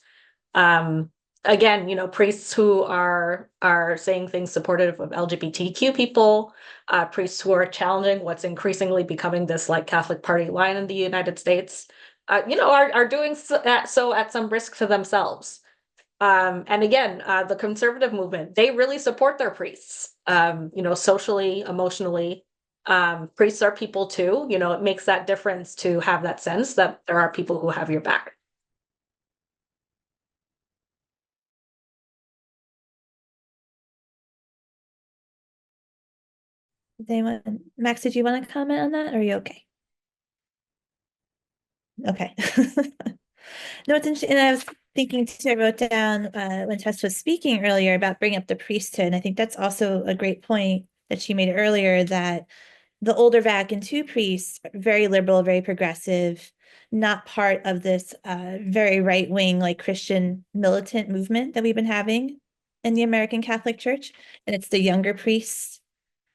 Again, you know, priests who are saying things supportive of LGBTQ people, priests who are challenging what's increasingly becoming this like Catholic party line in the United States, you know, are doing so at some risk to themselves. And again, the conservative movement, they really support their priests, you know, socially, emotionally. Priests are people too, you know, it makes that difference to have that sense that there are people who have your back. Max, did you want to comment on that? Or are you okay? Okay. No, it's interesting. And I was thinking too, I wrote down when Tess was speaking earlier about bringing up the priesthood. And I think that's also a great point that she made earlier, that the older Vatican II priests, very liberal, very progressive, not part of this very right-wing, like Christian militant movement that we've been having in the American Catholic Church. And it's the younger priests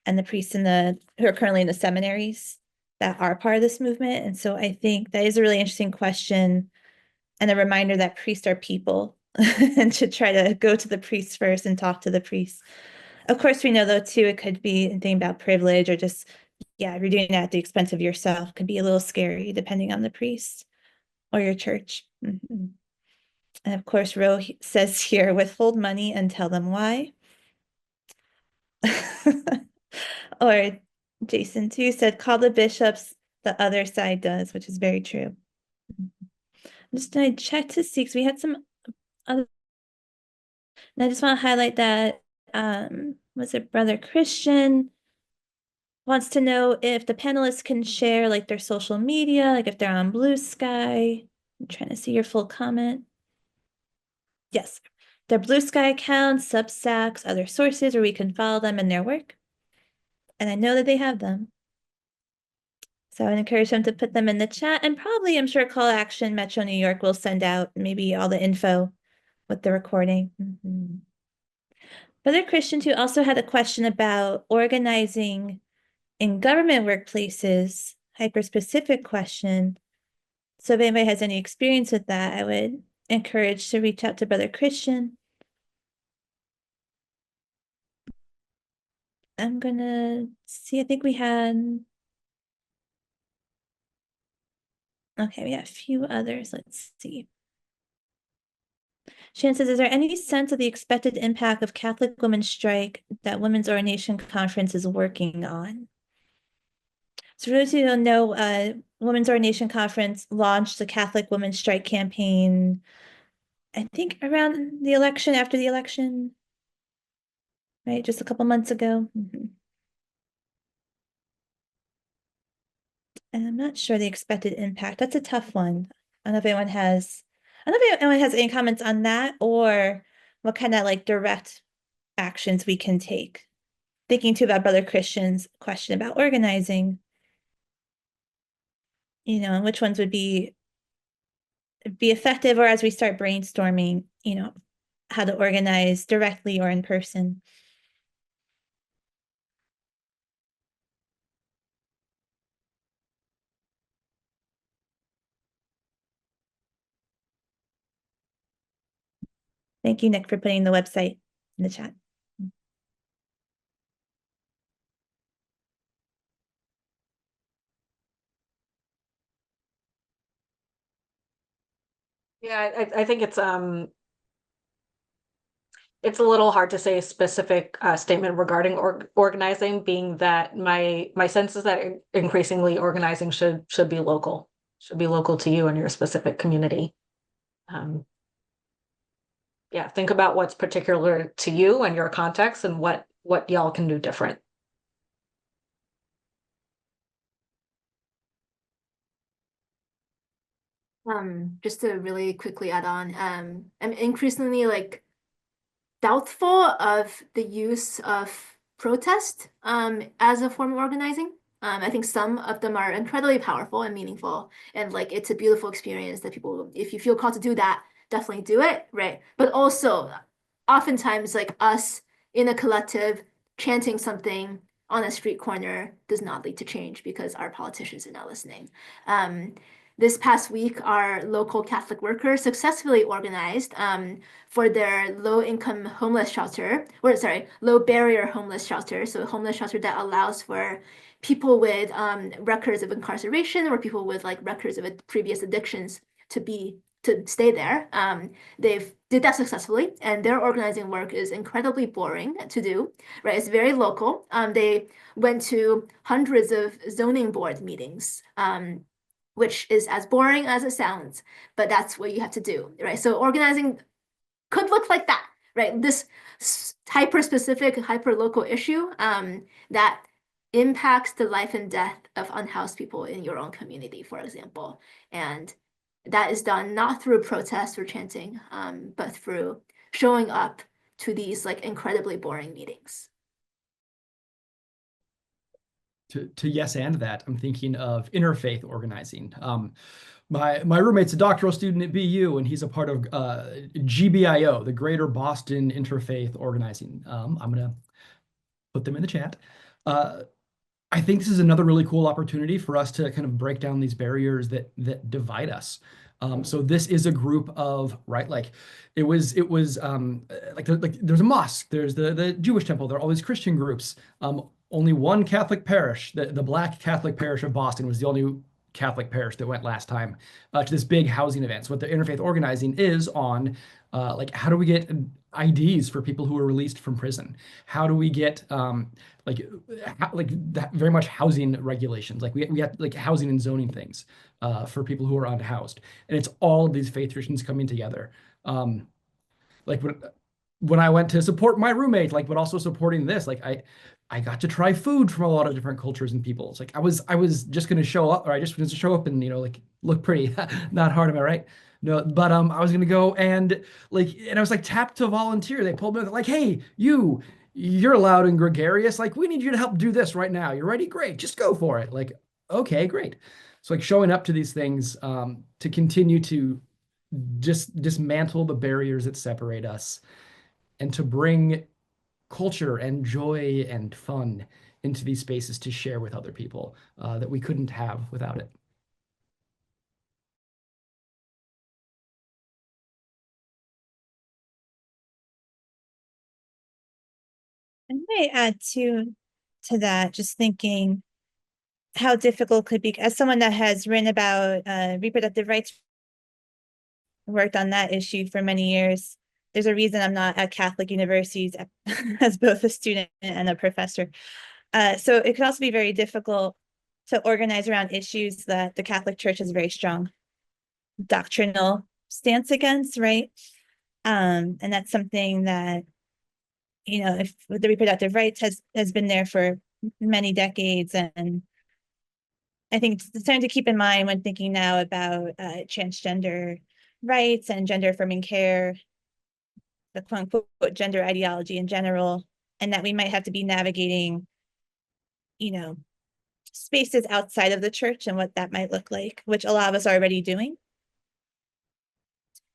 and the priests who are currently in the seminaries that are part of this movement. And so I think that is a really interesting question and a reminder that priests are people and to try to go to the priests first and talk to the priests. Of course, we know though too, it could be a thing about privilege or just, yeah, if you're doing that at the expense of yourself, could be a little scary depending on the priest or your church. And of course, Ro says here, withhold money and tell them why. Or Jason too said, call the bishops, the other side does, which is very true. I'm just gonna check to see, because we had some other, and I just want to highlight that, was it Brother Christian wants to know if the panelists can share like their social media, like if they're on Blue Sky. I'm trying to see your full comment. Yes, their Blue Sky accounts, Substacks, other sources where we can follow them in their work. And I know that they have them. So I would encourage them to put them in the chat, and probably, I'm sure, Call Action Metro New York will send out maybe all the info with the recording. Brother Christian too also had a question about organizing in government workplaces, hyper-specific question. So if anybody has any experience with that, I would encourage to reach out to Brother Christian. I'm gonna see, I think we had, okay, we have a few others. Let's see. Shan says, is there any sense of the expected impact of Catholic women's strike that Women's Ordination Conference is working on? So for those who don't know, Women's Ordination Conference launched the Catholic Women's Strike campaign, I think around the election, after the election, right? Just a couple months ago. And I'm not sure the expected impact. That's a tough one. I don't know if anyone has, I don't know if anyone has any comments on that, or what kind of like direct actions we can take. Thinking too about Brother Christian's question about organizing, you know, and which ones would be effective, or as we start brainstorming, you know, how to organize directly or in person. Thank you, Nick, for putting the website in the chat. Yeah, I think it's a little hard to say a specific statement regarding organizing, being that my sense is that increasingly organizing should be local to you and your specific community. Yeah, think about what's particular to you and your context, and what y'all can do different. Just to really quickly add on, I'm increasingly like doubtful of the use of protest as a form of organizing. I think some of them are incredibly powerful and meaningful, and like it's a beautiful experience that people, if you feel called to do that, definitely do it, right? But also, oftentimes, like us in a collective chanting something on a street corner does not lead to change because our politicians are not listening. This past week, our local Catholic workers successfully organized for their low-income homeless shelter, or sorry, low-barrier homeless shelter. So a homeless shelter that allows for people with records of incarceration or people with like records of previous addictions to stay there. They've did that successfully, and their organizing work is incredibly boring to do, right? It's very local. They went to hundreds of zoning board meetings, which is as boring as it sounds, but that's what you have to do, right? So organizing could look like that, right? This hyper-specific, hyper-local issue that impacts the life and death of unhoused people in your own community, for example. And that is done not through protest or chanting, but through showing up to these like incredibly boring meetings. To yes and that, I'm thinking of interfaith organizing. My roommate's a doctoral student at BU, and he's a part of GBIO, the Greater Boston Interfaith Organizing. I'm gonna put them in the chat. I think this is another really cool opportunity for us to kind of break down these barriers that divide us. So this is a group of, right, like it was like there's a mosque, there's the Jewish temple, there are all these Christian groups. Only one Catholic parish, the Black Catholic parish of Boston, was the only Catholic parish that went last time to this big housing event. So what the interfaith organizing is on, like, how do we get IDs for people who are released from prison? How do we get very much housing regulations? Like we have like housing and zoning things for people who are unhoused, and it's all of these faith traditions coming together. Like when I went to support my roommate, like, but also supporting this, like I got to try food from a lot of different cultures and people. It's like I was just gonna show up, or I just wanted to show up and, you know, like look pretty, not hard, am I right? No, but I was gonna go and I was like tapped to volunteer. They pulled me like, hey, you're loud and gregarious. Like, we need you to help do this right now. You're ready? Great, just go for it. Like, okay, great. So like showing up to these things to continue to just dismantle the barriers that separate us and to bring culture and joy and fun into these spaces to share with other people that we couldn't have without it. I might add to that, just thinking how difficult it could be as someone that has written about reproductive rights, worked on that issue for many years. There's a reason I'm not at Catholic universities as both a student and a professor. So it could also be very difficult to organize around issues that the Catholic Church has a very strong doctrinal stance against, right? And that's something that, you know, if the reproductive rights has been there for many decades, and I think it's something to keep in mind when thinking now about transgender rights and gender affirming care, the quote unquote gender ideology in general, and that we might have to be navigating, you know, spaces outside of the church and what that might look like, which a lot of us are already doing.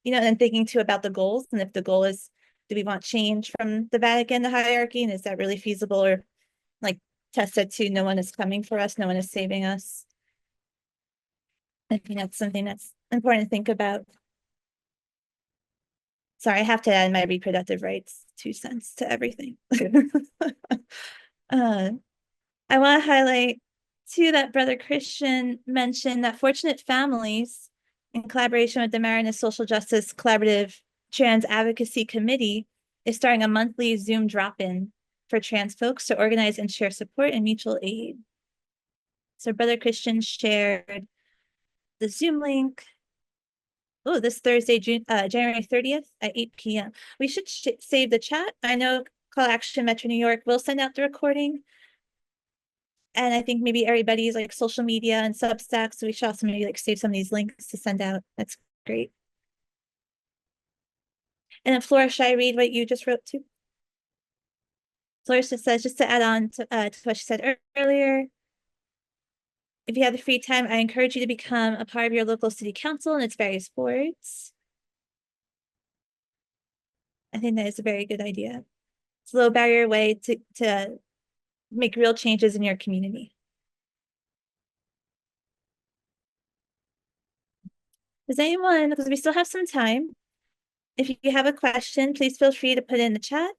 You know, and thinking too about the goals, and if the goal is, do we want change from the Vatican, the hierarchy, and is that really feasible? Or like Tess said too, no one is coming for us, no one is saving us. I think that's something that's important to think about. Sorry, I have to add my reproductive rights 2 cents to everything. I want to highlight too that Brother Christian mentioned that Fortunate Families, in collaboration with the Marinus Social Justice Collaborative Trans Advocacy Committee, is starting a monthly Zoom drop-in for trans folks to organize and share support and mutual aid. So Brother Christian shared the Zoom link. Oh, this Thursday, January 30th at 8 p.m. We should save the chat. I know Call Action Metro New York will send out the recording. And I think maybe everybody's like social media and Substack, so we should also maybe like save some of these links to send out. That's great. And then Flora, should I read what you just wrote too? Flora just says, just to add on to what she said earlier, if you have the free time, I encourage you to become a part of your local city council and its various boards. I think that is a very good idea. It's a low barrier way to make real changes in your community. Does anyone, because we still have some time, if you have a question, please feel free to put it in the chat.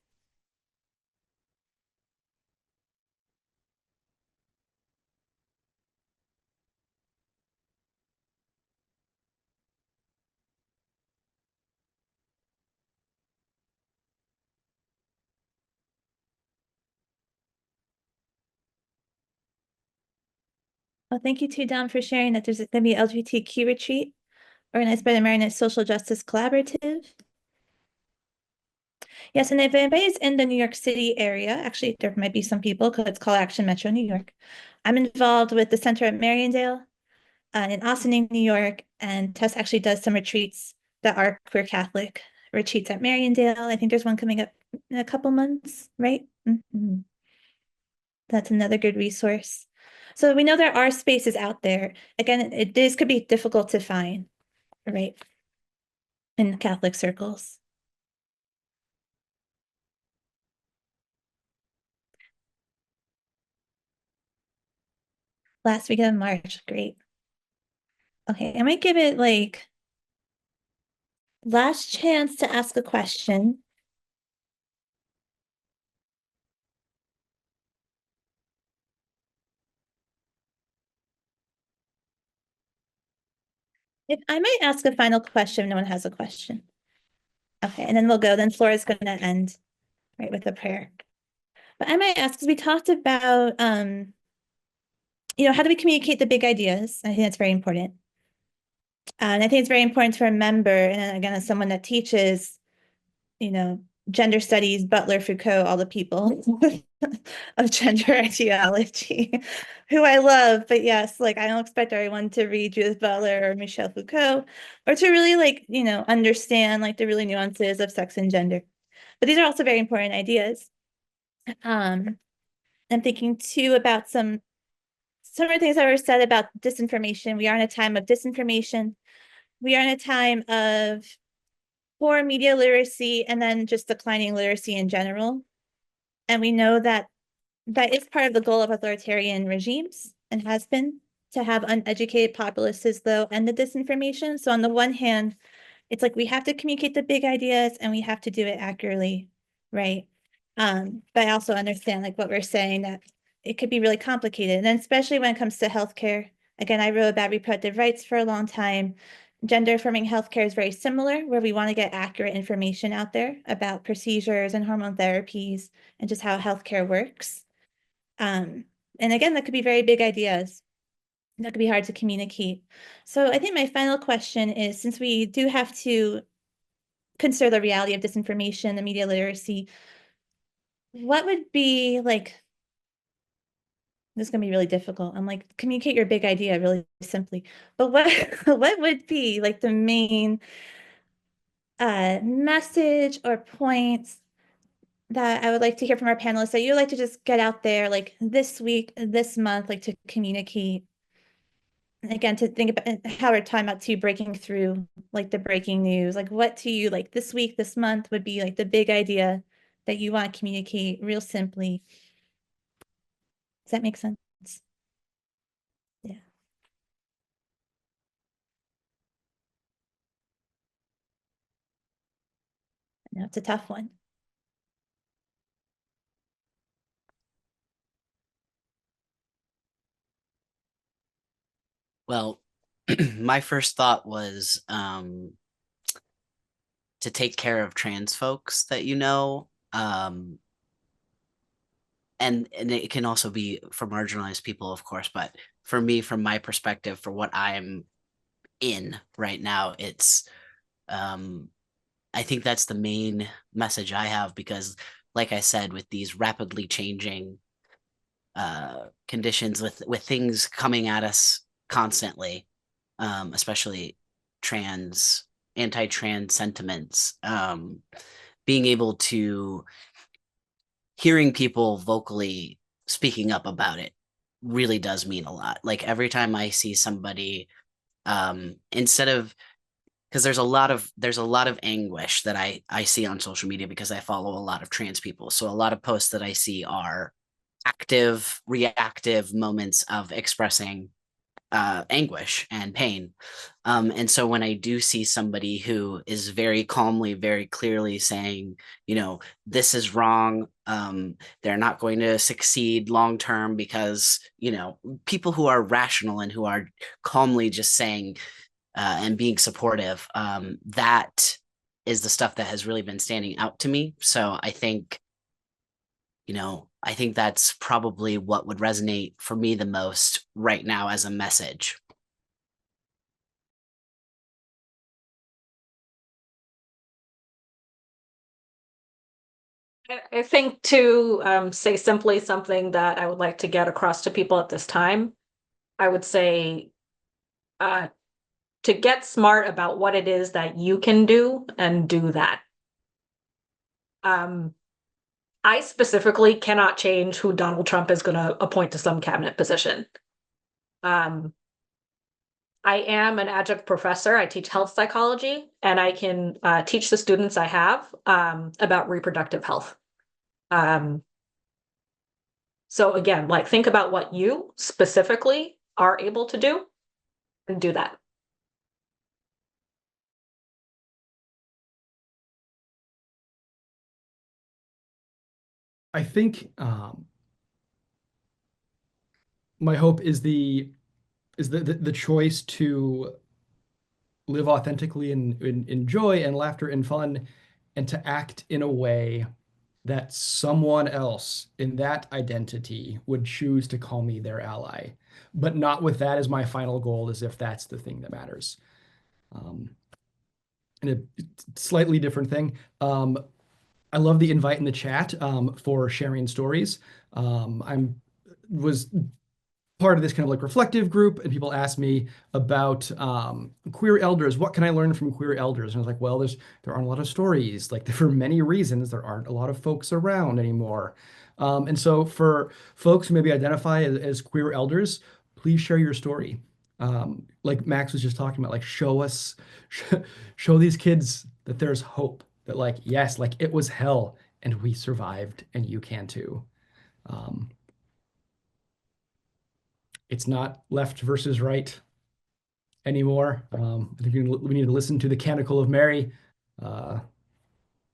Well, thank you to Dom for sharing that there's going to be an LGBTQ retreat organized by the Marinette Social Justice Collaborative. Yes, and if anybody's in the New York City area, actually, there might be some people because it's called Action Metro New York. I'm involved with the Center at Mariandale in Austin, New York, and Tess actually does some retreats that are queer Catholic retreats at Mariandale. I think there's one coming up in a couple months, right? That's another good resource. So we know there are spaces out there. Again, this could be difficult to find, right? In Catholic circles. Last weekend of March, great. Okay, I might give it like last chance to ask a question. If I might ask a final question if no one has a question. Okay, and then we'll go. Then Flora's going to end right with a prayer. But I might ask, because we talked about, how do we communicate the big ideas? I think that's very important. And I think it's very important to remember, and again, as someone that teaches, gender studies, Butler, Foucault, all the people of gender ideology, who I love, but yes, like I don't expect everyone to read Judith Butler or Michel Foucault, or to really understand like the really nuances of sex and gender. But these are also very important ideas. I'm thinking too about some of the things that were said about disinformation. We are in a time of disinformation. We are in a time of poor media literacy and then just declining literacy in general. And we know that is part of the goal of authoritarian regimes and has been to have uneducated populaces though and the disinformation. So on the one hand, it's like we have to communicate the big ideas and we have to do it accurately, right? But I also understand like what we're saying, that it could be really complicated. And then especially when it comes to healthcare. Again, I wrote about reproductive rights for a long time. Gender affirming healthcare is very similar, where we want to get accurate information out there about procedures and hormone therapies and just how healthcare works. And again, that could be very big ideas. That could be hard to communicate. So I think my final question is, since we do have to consider the reality of disinformation, the media literacy, what would be like, this is gonna be really difficult. I'm like, communicate your big idea really simply. But what would be like the main message or points that I would like to hear from our panelists that you'd like to just get out there like this week, this month, like to communicate? Again, to think about how we're talking about too, breaking through like the breaking news, like what to you like this week, this month would be like the big idea that you want to communicate real simply. Does that make sense? Yeah. No, it's a tough one. Well, my first thought was to take care of trans folks that you know. And it can also be for marginalized people, of course, but for me, from my perspective, for what I'm in right now, it's I think that's the main message I have, because like I said, with these rapidly changing conditions with things coming at us constantly, especially anti-trans sentiments, being able to hearing people vocally speaking up about it really does mean a lot. Like every time I see somebody, instead of, because there's a lot of anguish that I see on social media because I follow a lot of trans people. So a lot of posts that I see are active, reactive moments of expressing anguish and pain. And so when I do see somebody who is very calmly, very clearly saying, this is wrong, they're not going to succeed long term because, people who are rational and who are calmly just saying and being supportive, that is the stuff that has really been standing out to me. So I think that's probably what would resonate for me the most right now as a message. I think to say simply something that I would like to get across to people at this time, I would say to get smart about what it is that you can do and do that. I specifically cannot change who Donald Trump is going to appoint to some cabinet position. I am an adjunct professor. I teach health psychology, and I can teach the students I have about reproductive health. So again, like think about what you specifically are able to do and do that. I think my hope is the choice to live authentically in joy and laughter and fun, and to act in a way that someone else in that identity would choose to call me their ally, but not with that as my final goal, as if that's the thing that matters. And a slightly different thing. I love the invite in the chat for sharing stories. Was part of this kind of like reflective group, and people asked me about queer elders. What can I learn from queer elders? And I was like, well, there aren't a lot of stories. Like for many reasons, there aren't a lot of folks around anymore. And so for folks who maybe identify as queer elders, please share your story. Like Max was just talking about, like show these kids that there's hope, that like, yes, like it was hell and we survived and you can too. It's not left versus right anymore. I think we need to listen to the Canticle of Mary.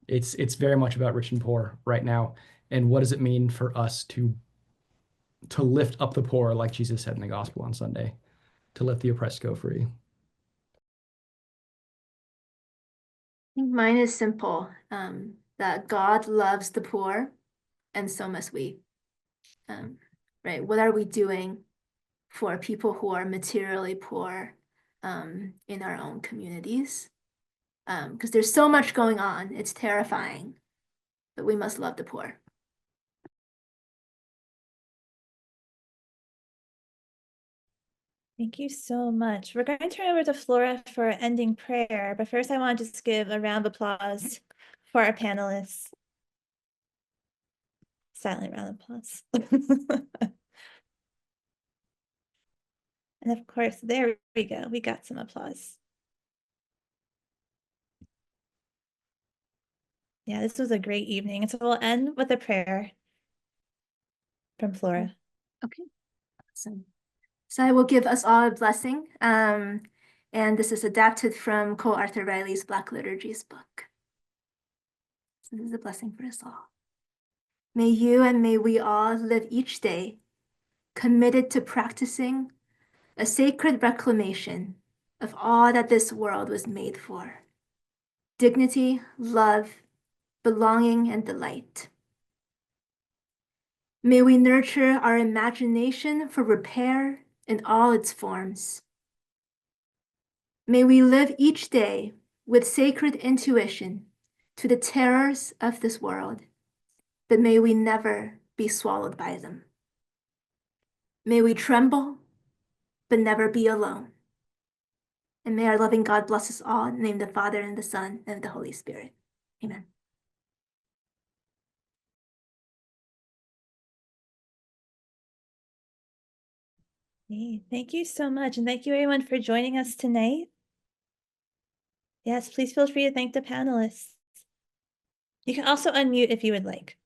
It's very much about rich and poor right now. And what does it mean for us to lift up the poor, like Jesus said in the gospel on Sunday, to let the oppressed go free? I think mine is simple, that God loves the poor, and so must we. Right? What are we doing for people who are materially poor in our own communities? Because there's so much going on. It's terrifying, but we must love the poor. Thank you so much. We're going to turn over to Flora for ending prayer, but first I want to just give a round of applause for our panelists. Silent round of applause. And of course, there we go. We got some applause. Yeah, this was a great evening. And so we'll end with a prayer from Flora. Okay, awesome. So I will give us all a blessing. And this is adapted from Cole Arthur Riley's Black Liturgy's book. So this is a blessing for us all. May you and may we all live each day committed to practicing a sacred reclamation of all that this world was made for: dignity, love, belonging, and delight. May we nurture our imagination for repair in all its forms. May we live each day with sacred intuition to the terrors of this world, but may we never be swallowed by them. May we tremble, but never be alone. And may our loving God bless us all in the name of the Father, and the Son, and the Holy Spirit. Amen. Hey, thank you so much. And thank you everyone for joining us tonight. Yes, please feel free to thank the panelists. You can also unmute if you would like.